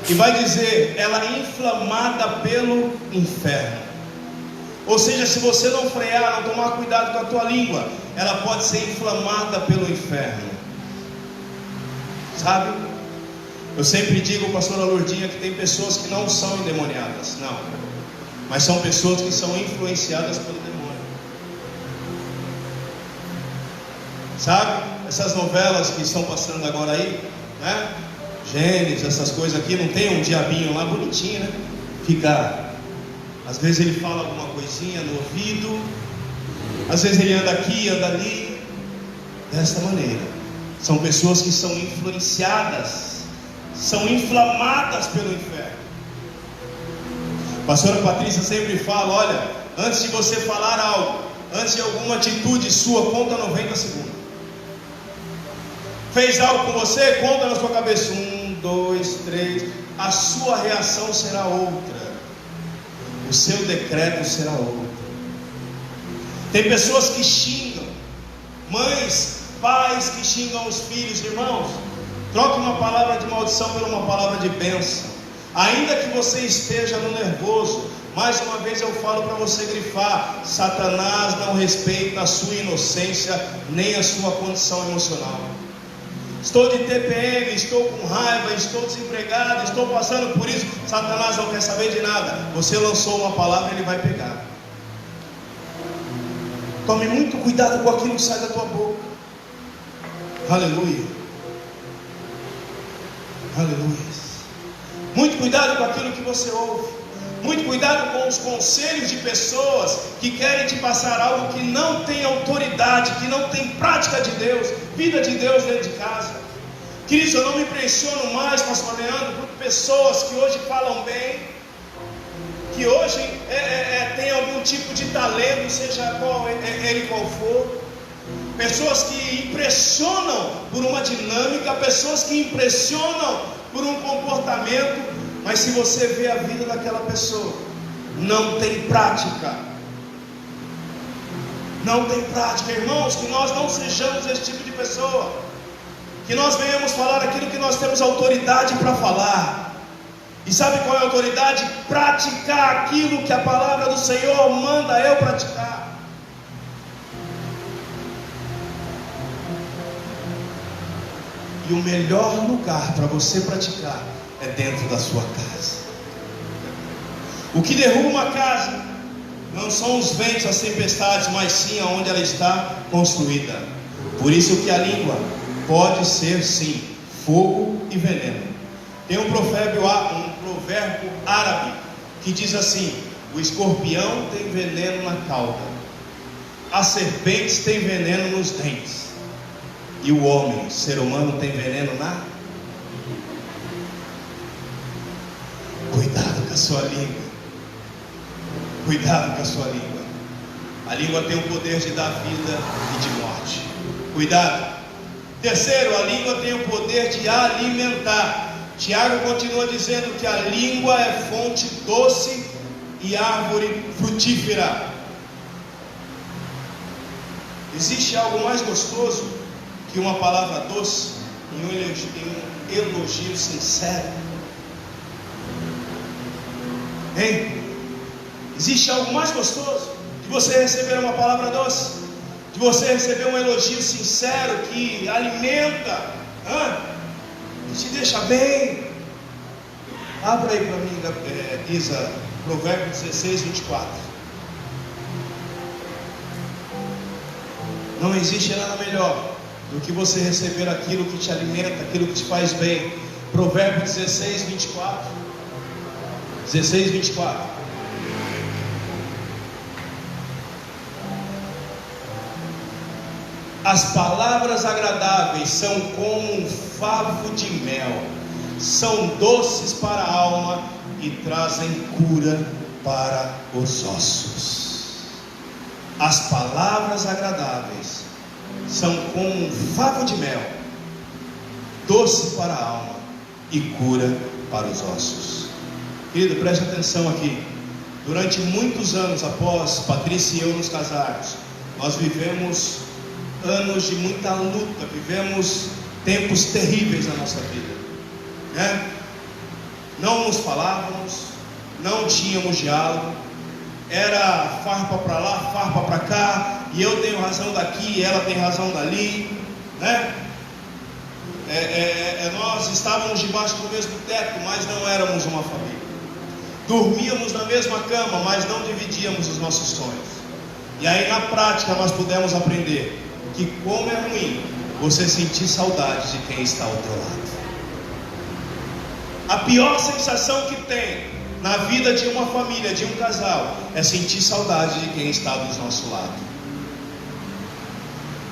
E vai dizer: ela é inflamada pelo inferno. Ou seja, se você não frear, não tomar cuidado com a tua língua, ela pode ser inflamada pelo inferno. Sabe? Eu sempre digo, pastora Lourdinha, que tem pessoas que não são endemoniadas, não, mas são pessoas que são influenciadas pelo demônio. Sabe? Essas novelas que estão passando agora aí, né? Gênesis, essas coisas aqui, não tem um diabinho lá bonitinho, né? Fica, às vezes ele fala alguma coisinha no ouvido, às vezes ele anda aqui, anda ali. Desta maneira, são pessoas que são influenciadas, são inflamadas pelo inferno. A pastora Patrícia sempre fala: olha, antes de você falar algo, antes de alguma atitude sua, conta 90 segundos. Fez algo com você, conta na sua cabeça: 1, 2, 3. A sua reação será outra, o seu decreto será outro. Tem pessoas que xingam, mães pais que xingam os filhos. Irmãos, troque uma palavra de maldição por uma palavra de bênção. Ainda que você esteja no nervoso, mais uma vez eu falo para você grifar: Satanás não respeita a sua inocência, nem a sua condição emocional. Estou de TPM, estou com raiva, estou desempregado, estou passando por isso. Satanás não quer saber de nada. Você lançou uma palavra, ele vai pegar. Tome muito cuidado com aquilo que sai da tua boca. Aleluia. Aleluia. Muito cuidado com aquilo que você ouve. Muito cuidado com os conselhos de pessoas que querem te passar algo que não tem autoridade, que não tem prática de Deus, vida de Deus dentro de casa. Queridos, eu não me impressiono mais, pastor Leandro, por pessoas que hoje falam bem, que hoje tem algum tipo de talento, seja ele qual for. Pessoas que impressionam por uma dinâmica, pessoas que impressionam por um comportamento, mas se você vê a vida daquela pessoa, não tem prática. Não tem prática. Irmãos, que nós não sejamos esse tipo de pessoa, que nós venhamos falar aquilo que nós temos autoridade para falar. E sabe qual é a autoridade? Praticar aquilo que a palavra do Senhor manda eu praticar. E o melhor lugar para você praticar é dentro da sua casa. O que derruba uma casa não são os ventos, as tempestades, mas sim aonde ela está construída. Por isso que a língua pode ser sim fogo e veneno. Tem um provérbio árabe que diz assim: o escorpião tem veneno na cauda, as serpentes têm veneno nos dentes, e o homem, ser humano, tem veneno na... Cuidado com a sua língua. Cuidado com a sua língua. A língua tem o poder de dar vida e de morte. Cuidado. Terceiro, a língua tem o poder de alimentar. Tiago continua dizendo que a língua é fonte doce e árvore frutífera. Existe algo mais gostoso que uma palavra doce e um elogio sincero? Hein? Existe algo mais gostoso de você receber uma palavra doce, de você receber um elogio sincero que alimenta, que te deixa bem? Abra aí para mim, Isa, Provérbios 16, 24. Não existe nada melhor do que você receber aquilo que te alimenta, aquilo que te faz bem. Provérbios 16, 24. 16, 24. As palavras agradáveis são como um favo de mel, são doces para a alma e trazem cura para os ossos. As palavras agradáveis são como um favo de mel, doce para a alma e cura para os ossos. Querido, preste atenção aqui. Durante muitos anos após Patrícia e eu nos casarmos, nós vivemos anos de muita luta, vivemos tempos terríveis na nossa vida, né? Não nos falávamos, não tínhamos diálogo, era farpa para lá, farpa para cá, e eu tenho razão daqui, e ela tem razão dali, né? Nós estávamos debaixo do mesmo teto, mas não éramos uma família. Dormíamos na mesma cama, mas não dividíamos os nossos sonhos. E aí na prática nós pudemos aprender que como é ruim você sentir saudade de quem está ao teu lado. A pior sensação que tem na vida de uma família, de um casal, é sentir saudade de quem está do nosso lado.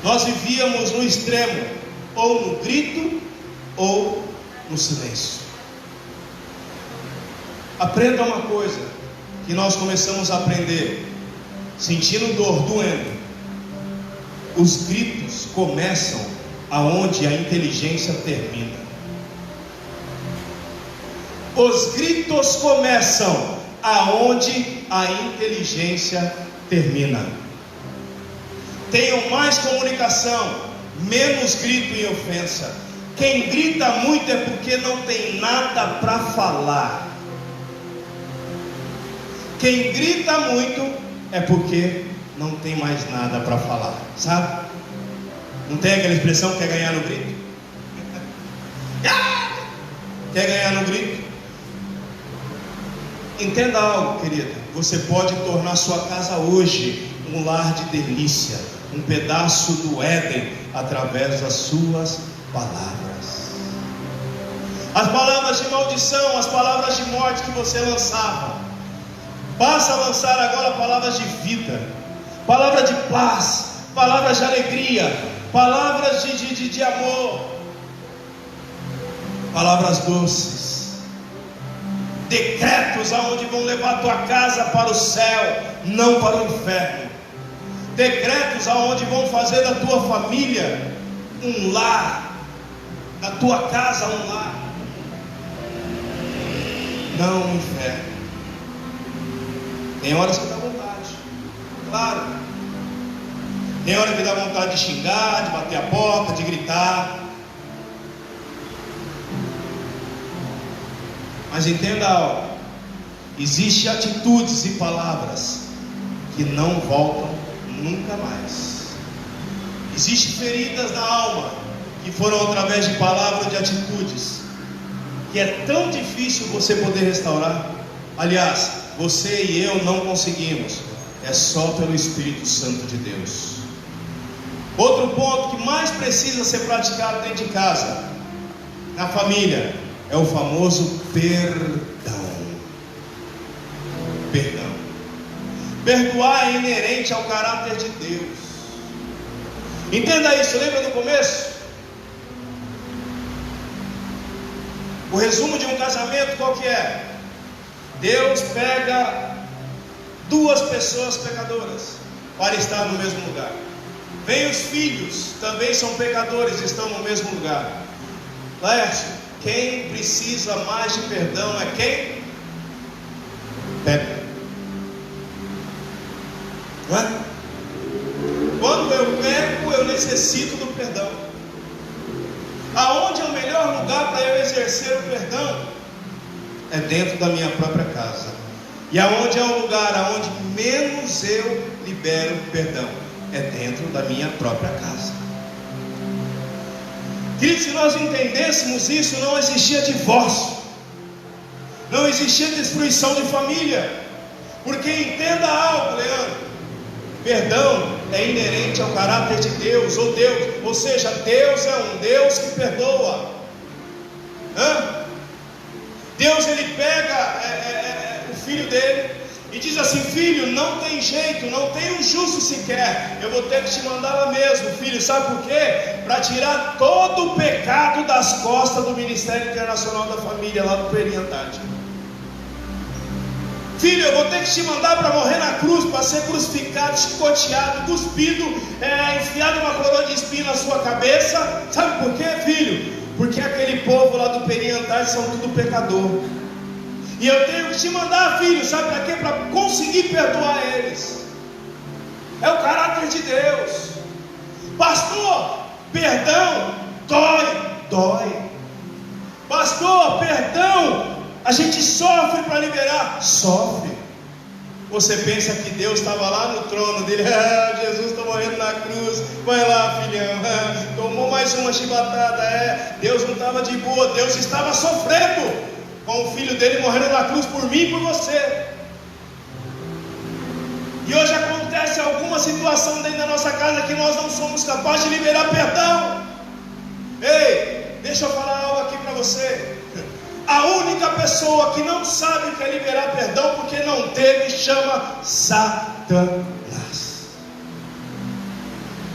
Nós vivíamos no extremo, ou no grito, ou no silêncio. Aprenda uma coisa que nós começamos a aprender: sentindo dor, doendo, os gritos começam aonde a inteligência termina. Os gritos começam aonde a inteligência termina. Tenham mais comunicação, menos grito e ofensa. Quem grita muito é porque não tem nada para falar. Quem grita muito é porque não tem mais nada para falar, sabe? Não tem aquela expressão que quer ganhar no grito? Quer ganhar no grito? Entenda algo, querida. Você pode tornar sua casa hoje um lar de delícia, um pedaço do Éden, através das suas palavras. As palavras de maldição, as palavras de morte que você lançava, passa a lançar agora palavras de vida, palavras de paz, palavras de alegria, palavras de amor, palavras doces, decretos aonde vão levar a tua casa para o céu, não para o inferno. Decretos aonde vão fazer da tua família um lar, da tua casa um lar, não um inferno. Tem horas que dá vontade, claro. Tem hora que dá vontade de xingar, de bater a porta, de gritar. Mas entenda algo: existem atitudes e palavras que não voltam nunca mais. Existem feridas na alma que foram através de palavras, de atitudes, que é tão difícil você poder restaurar. Aliás, você e eu não conseguimos. É só pelo Espírito Santo de Deus. Outro ponto que mais precisa ser praticado dentro de casa, na família, é o famoso perdão. Perdão. Perdoar é inerente ao caráter de Deus. Entenda isso. Lembra do começo? O resumo de um casamento qual que é? Deus pega duas pessoas pecadoras para estar no mesmo lugar. Vem os filhos, também são pecadores, estão no mesmo lugar. Laércio, quem precisa mais de perdão é quem peca. Não é? Quando eu peco, eu necessito do perdão. Aonde é o melhor lugar para eu exercer o perdão? É dentro da minha própria casa. E aonde é o lugar aonde menos eu libero perdão? É dentro da minha própria casa. Queridos, se nós entendêssemos isso, não existia divórcio, não existia destruição de família. Porque entenda algo, Leandro: perdão é inerente ao caráter de Deus, ou seja, Deus é um Deus que perdoa. Deus, ele pega o filho dele e diz assim: filho, não tem jeito, não tem um justo sequer, eu vou ter que te mandar lá mesmo, filho. Sabe por quê? Para tirar todo o pecado das costas do Ministério Internacional da Família, lá do Peri Antártica. Filho, eu vou ter que te mandar para morrer na cruz, para ser crucificado, chicoteado, cuspido, enfiado uma coroa de espinho na sua cabeça. Sabe por quê, filho? Porque aquele povo lá do Peri Antártica são tudo pecador. E eu tenho que te mandar, filho, sabe para quê? Para conseguir perdoar eles. É o caráter de Deus. Pastor, perdão dói. Pastor, perdão, a gente sofre para liberar. Sofre. Você pensa que Deus estava lá no trono dele, Jesus está morrendo na cruz, vai lá, filhão, tomou mais uma chibatada. Deus não estava de boa, Deus estava sofrendo com o filho dele morrendo na cruz por mim e por você. E hoje acontece alguma situação dentro da nossa casa que nós não somos capazes de liberar perdão. Ei, deixa eu falar algo aqui para você. A única pessoa que não sabe o que é liberar perdão porque não teve, chama Satanás.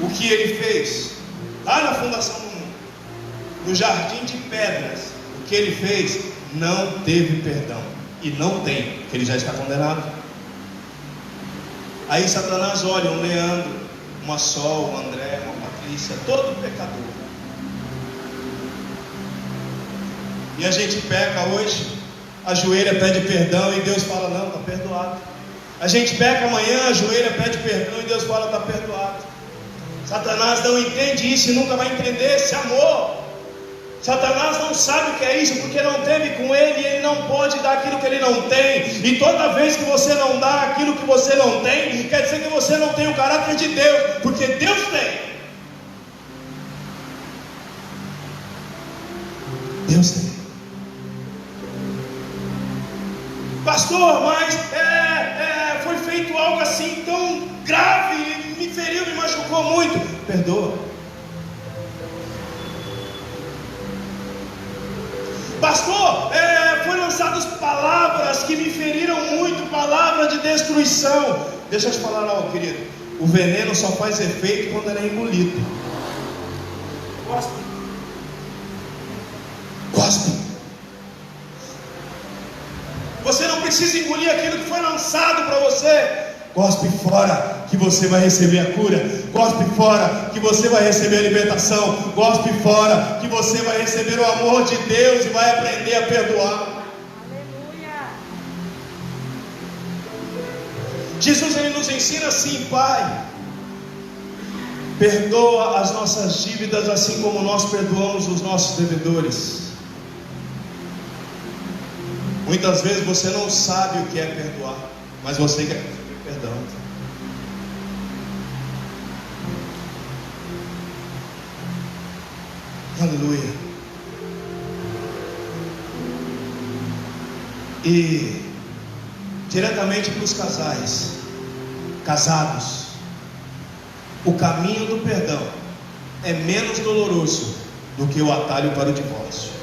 O que ele fez lá na fundação do mundo, no jardim de pedras, o que ele fez? Não teve perdão. E não tem, porque ele já está condenado. Aí Satanás olha um Leandro, uma Sol, um André, uma Patrícia, todo pecador. E a gente peca hoje, ajoelha, pede perdão e Deus fala: não, está perdoado. A gente peca amanhã, ajoelha, pede perdão e Deus fala: está perdoado. Satanás não entende isso e nunca vai entender esse amor. Satanás não sabe o que é isso, porque não teve com ele, e ele não pode dar aquilo que ele não tem. E toda vez que você não dá aquilo que você não tem, quer dizer que você não tem o caráter de Deus, porque Deus tem. Deus tem. Pastor, mas foi feito algo assim tão grave, me feriu, me machucou muito. Perdoa. Pastor, foram lançadas palavras que me feriram muito, palavras de destruição. Deixa eu te falar algo, querido. O veneno só faz efeito quando ele é engolido. Cospe. Você não precisa engolir aquilo que foi lançado para você. Cospe fora, que você vai receber a cura. Cospe fora, que você vai receber a libertação. Cospe fora, que você vai receber o amor de Deus e vai aprender a perdoar. Aleluia. Jesus, ele nos ensina assim: Pai, perdoa as nossas dívidas assim como nós perdoamos os nossos devedores. Muitas vezes você não sabe o que é perdoar, mas você quer perdão. Aleluia. E diretamente para os casais, casados, o caminho do perdão é menos doloroso do que o atalho para o divórcio.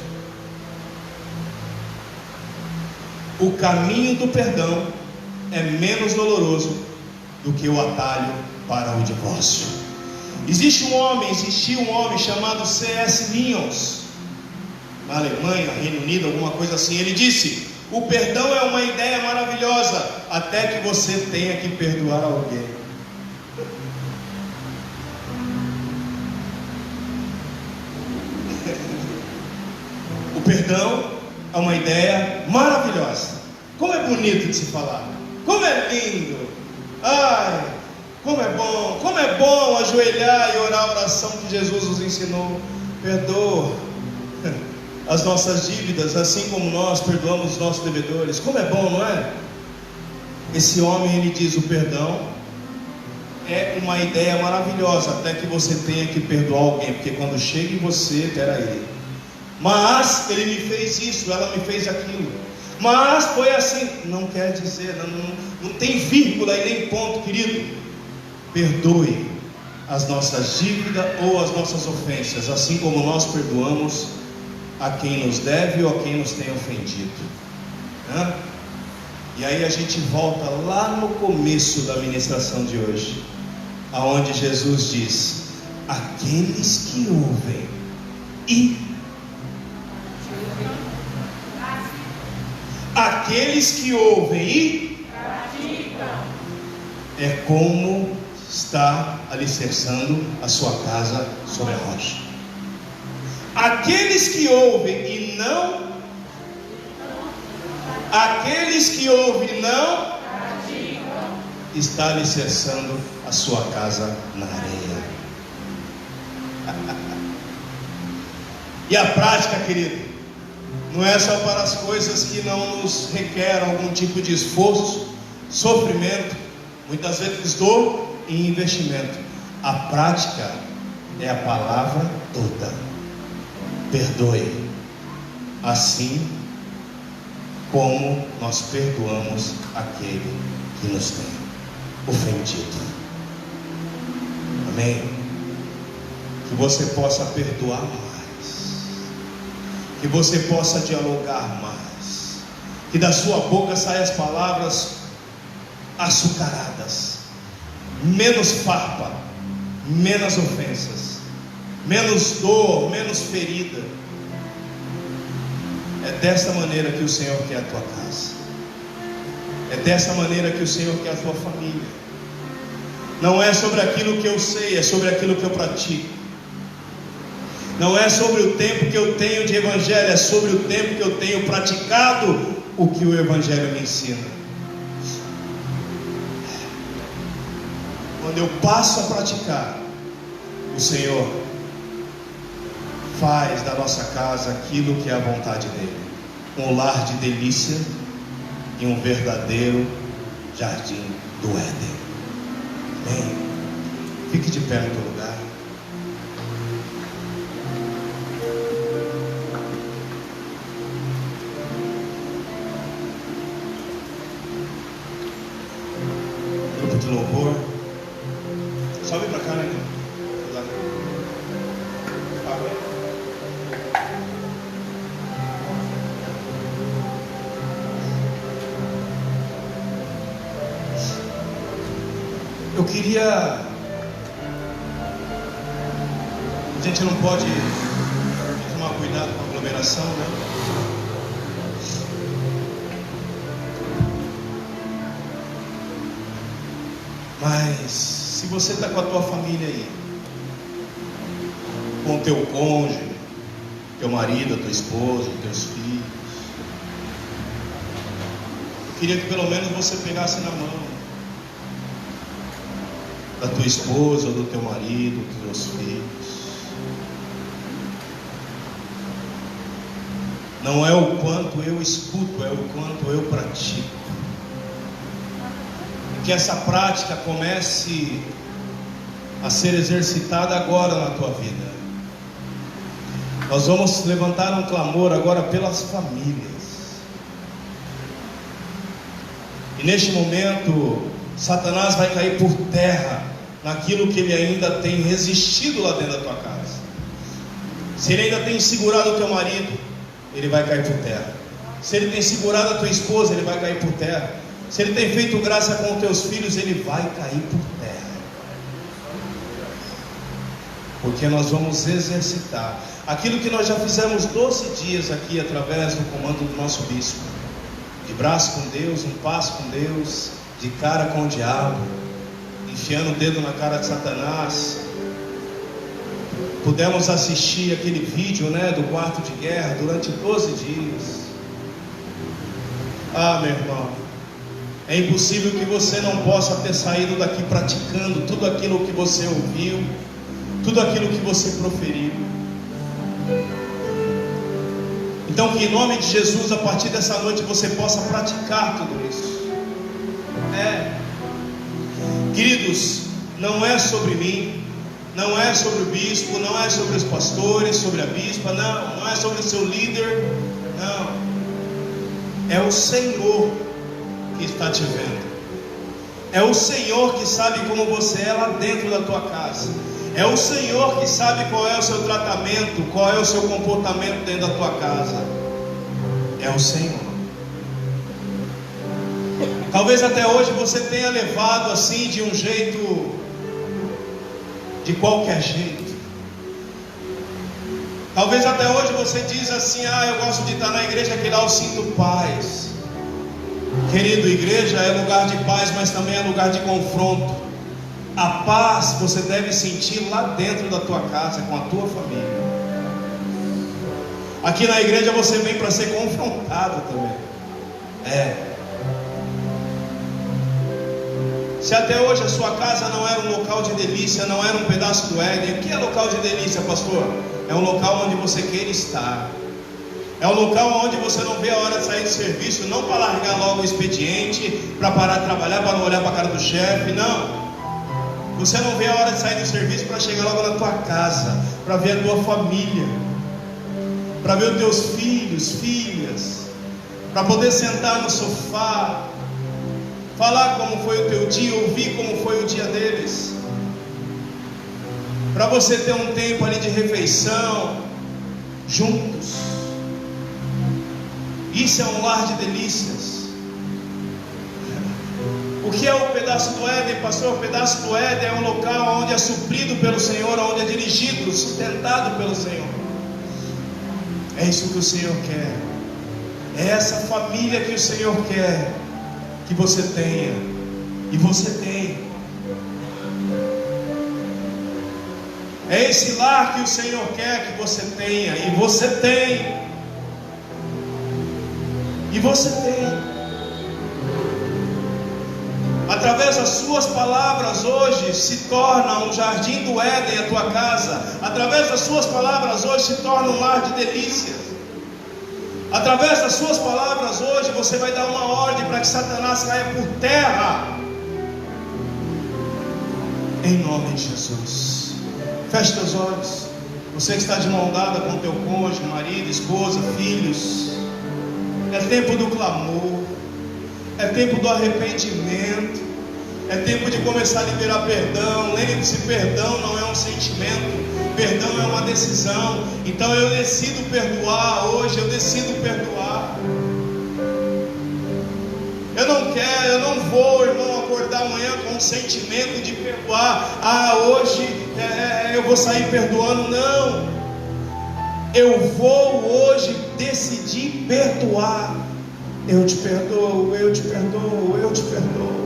O caminho do perdão é menos doloroso do que o atalho para o divórcio. Existia um homem chamado C.S. Lewis, na Alemanha, Reino Unido, alguma coisa assim. Ele disse: o perdão é uma ideia maravilhosa, até que você tenha que perdoar alguém. O perdão é uma ideia maravilhosa. Como é bonito de se falar, como é lindo, ai, como é bom ajoelhar e orar a oração que Jesus nos ensinou. Perdoa as nossas dívidas, assim como nós perdoamos os nossos devedores. Como é bom, não é? Esse homem, ele diz: o perdão é uma ideia maravilhosa, até que você tenha que perdoar alguém, porque quando chega em você, peraí, mas ele me fez isso, ela me fez aquilo, mas foi assim. Não quer dizer, não tem vírgula e nem ponto, querido. Perdoe as nossas dívidas ou as nossas ofensas, assim como nós perdoamos a quem nos deve ou a quem nos tem ofendido. E aí a gente volta lá no começo da ministração de hoje, aonde Jesus diz: aqueles que ouvem e praticam, é como está alicerçando a sua casa sobre a rocha. Aqueles que ouvem e não praticam, está alicerçando a sua casa na areia. E a prática, querido, não é só para as coisas que não nos requerem algum tipo de esforço, sofrimento, muitas vezes dor e investimento. A prática é a palavra toda. Perdoe, assim como nós perdoamos aquele que nos tem ofendido. Amém? Que você possa perdoar mais, que você possa dialogar mais, que da sua boca saiam as palavras açucaradas, menos farpa, menos ofensas, menos dor, menos ferida. É dessa maneira que o Senhor quer a tua casa, é dessa maneira que o Senhor quer a tua família. Não é sobre aquilo que eu sei, é sobre aquilo que eu pratico. Não é sobre o tempo que eu tenho de evangelho, é sobre o tempo que eu tenho praticado o que o evangelho me ensina. Quando eu passo a praticar, Senhor faz da nossa casa aquilo que é a vontade dEle, um lar de delícia e um verdadeiro jardim do Éden. Amém? Fique de pé no teu lugar. Grupo de louvor, sobe para cá, né? Eu queria... A gente não pode tomar cuidado com a aglomeração, né? Mas se você está com a tua família aí, com o teu cônjuge, teu marido, a tua esposa, teus filhos, eu queria que pelo menos você pegasse na mão da tua esposa, do teu marido, dos teus filhos. Não é o quanto eu escuto, é o quanto eu pratico. Que essa prática comece a ser exercitada agora na tua vida. Nós vamos levantar um clamor agora pelas famílias. E neste momento, Satanás vai cair por terra naquilo que ele ainda tem resistido lá dentro da tua casa. Se ele ainda tem segurado o teu marido, ele vai cair por terra. Se ele tem segurado a tua esposa, ele vai cair por terra. Se ele tem feito graça com os teus filhos, ele vai cair por terra. Porque nós vamos exercitar aquilo que nós já fizemos 12 dias aqui, através do comando do nosso bispo. De braço com Deus, um passo com Deus, de cara com o diabo, enfiando o dedo na cara de Satanás. Pudemos assistir aquele vídeo, né, do quarto de guerra durante 12 dias. Ah, meu irmão, é impossível que você não possa ter saído daqui praticando tudo aquilo que você ouviu, tudo aquilo que você proferiu. Então que em nome de Jesus, a partir dessa noite, você possa praticar tudo isso. Queridos, não é sobre mim, não é sobre o bispo, não é sobre os pastores, sobre a bispa, não é sobre o seu líder, não. É o Senhor que está te vendo. É o Senhor que sabe como você é lá dentro da tua casa. É o Senhor que sabe qual é o seu tratamento, qual é o seu comportamento dentro da tua casa. É o Senhor. Talvez até hoje você tenha levado assim de um jeito, de qualquer jeito. Talvez até hoje você diz assim: eu gosto de estar na igreja que lá eu sinto paz. Querido, igreja é lugar de paz, mas também é lugar de confronto. A paz você deve sentir lá dentro da tua casa, com a tua família. Aqui na igreja você vem para ser confrontado também. Se até hoje a sua casa não era um local de delícia, não era um pedaço do Éden, o que é local de delícia, pastor? É um local onde você queira estar. É um local onde você não vê a hora de sair do serviço, não para largar logo o expediente, para parar de trabalhar, para não olhar para a cara do chefe, não. Você não vê a hora de sair do serviço para chegar logo na tua casa, para ver a tua família, para ver os teus filhos, filhas, para poder sentar no sofá, falar como foi o teu dia, ouvir como foi o dia deles, para você ter um tempo ali de refeição juntos. Isso é um lar de delícias. O que é o pedaço do Éden, pastor? O pedaço do Éden é um local onde é suprido pelo Senhor, onde é dirigido, sustentado pelo Senhor. É isso que o Senhor quer. É essa família que o Senhor quer que você tenha. E você tem. É esse lar que o Senhor quer que você tenha. E você tem. E você tem. Através das suas palavras hoje se torna um jardim do Éden a tua casa. Através das suas palavras hoje se torna um lar de delícias. Através das suas palavras hoje você vai dar uma ordem para que Satanás caia por terra. Em nome de Jesus. Feche teus olhos. Você que está de mão dada com teu cônjuge, marido, esposa, filhos. É tempo do clamor. É tempo do arrependimento. É tempo de começar a liberar perdão. Lembre-se, perdão não é um sentimento, perdão é uma decisão. Então eu decido perdoar hoje, eu decido perdoar. Eu não quero, eu não vou, irmão, acordar amanhã com um sentimento de perdoar. Hoje eu vou sair perdoando. Não, eu vou hoje decidir perdoar. Eu te perdoo, eu te perdoo, eu te perdoo.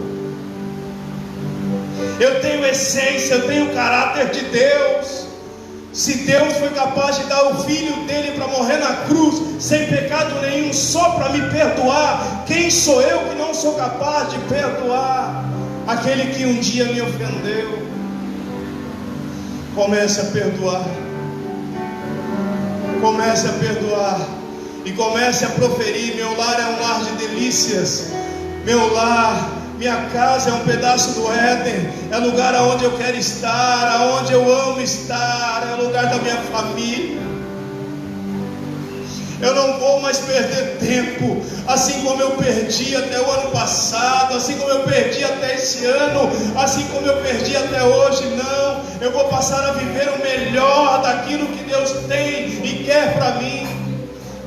Eu tenho essência, eu tenho o caráter de Deus. Se Deus foi capaz de dar o filho dele para morrer na cruz, sem pecado nenhum, só para me perdoar, quem sou eu que não sou capaz de perdoar aquele que um dia me ofendeu? Comece a perdoar. Comece a perdoar. E comece a proferir: meu lar é um lar de delícias. Meu lar, minha casa é um pedaço do Éden. É lugar aonde eu quero estar, aonde eu amo estar. É o lugar da minha família. Eu não vou mais perder tempo, assim como eu perdi até o ano passado, assim como eu perdi até esse ano, assim como eu perdi até hoje. Não, eu vou passar a viver o melhor daquilo que Deus tem e quer para mim,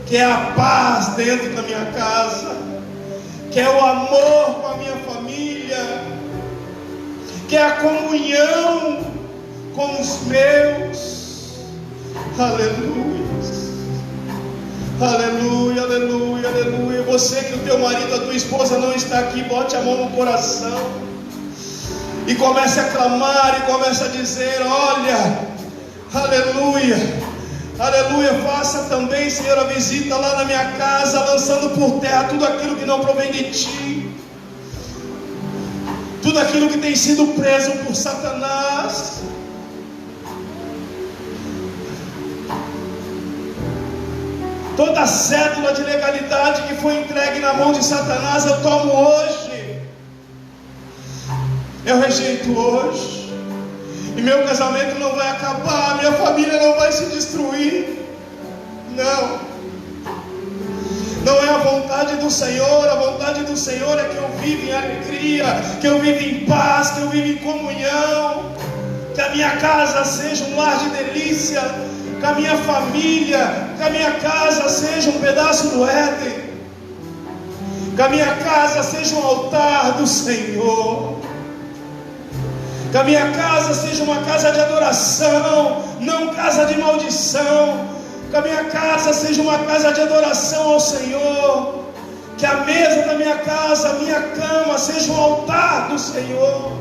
que é a paz dentro da minha casa, que é o amor com a minha família, que é a comunhão com os meus. Aleluia, aleluia, aleluia, aleluia. Você que o teu marido, a tua esposa não está aqui, bote a mão no coração e comece a clamar, e comece a dizer: olha, aleluia, aleluia, faça também, Senhor, a visita lá na minha casa, lançando por terra tudo aquilo que não provém de Ti, tudo aquilo que tem sido preso por Satanás. Toda cédula de legalidade que foi entregue na mão de Satanás, eu tomo hoje, eu rejeito hoje. E meu casamento não vai acabar, minha família não vai se destruir. Não, não é a vontade do Senhor. A vontade do Senhor é que eu viva em alegria, que eu viva em paz, que eu viva em comunhão, que a minha casa seja um lar de delícia, que a minha família, que a minha casa seja um pedaço do Éden, que a minha casa seja um altar do Senhor, que a minha casa seja uma casa de adoração, não casa de maldição. Que a minha casa seja uma casa de adoração ao Senhor. Que a mesa da minha casa, a minha cama, seja um altar do Senhor.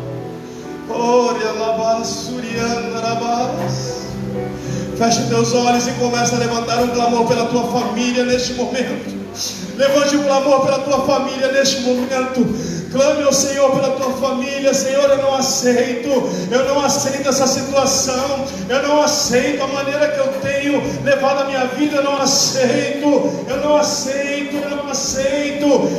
Feche teus olhos e comece a levantar um clamor pela tua família neste momento. Levante um clamor pela tua família neste momento. Clame ao Senhor pela tua família. Senhor, eu não aceito essa situação, eu não aceito a maneira que eu tenho levado a minha vida, eu não aceito,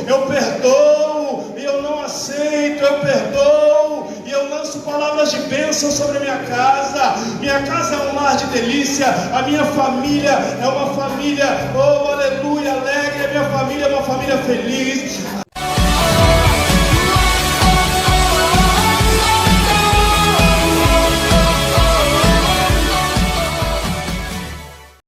eu perdoo, e eu não aceito, eu perdoo, e eu lanço palavras de bênção sobre a minha casa é um lar de delícia, a minha família é uma família, oh aleluia, alegre, a minha família é uma família feliz.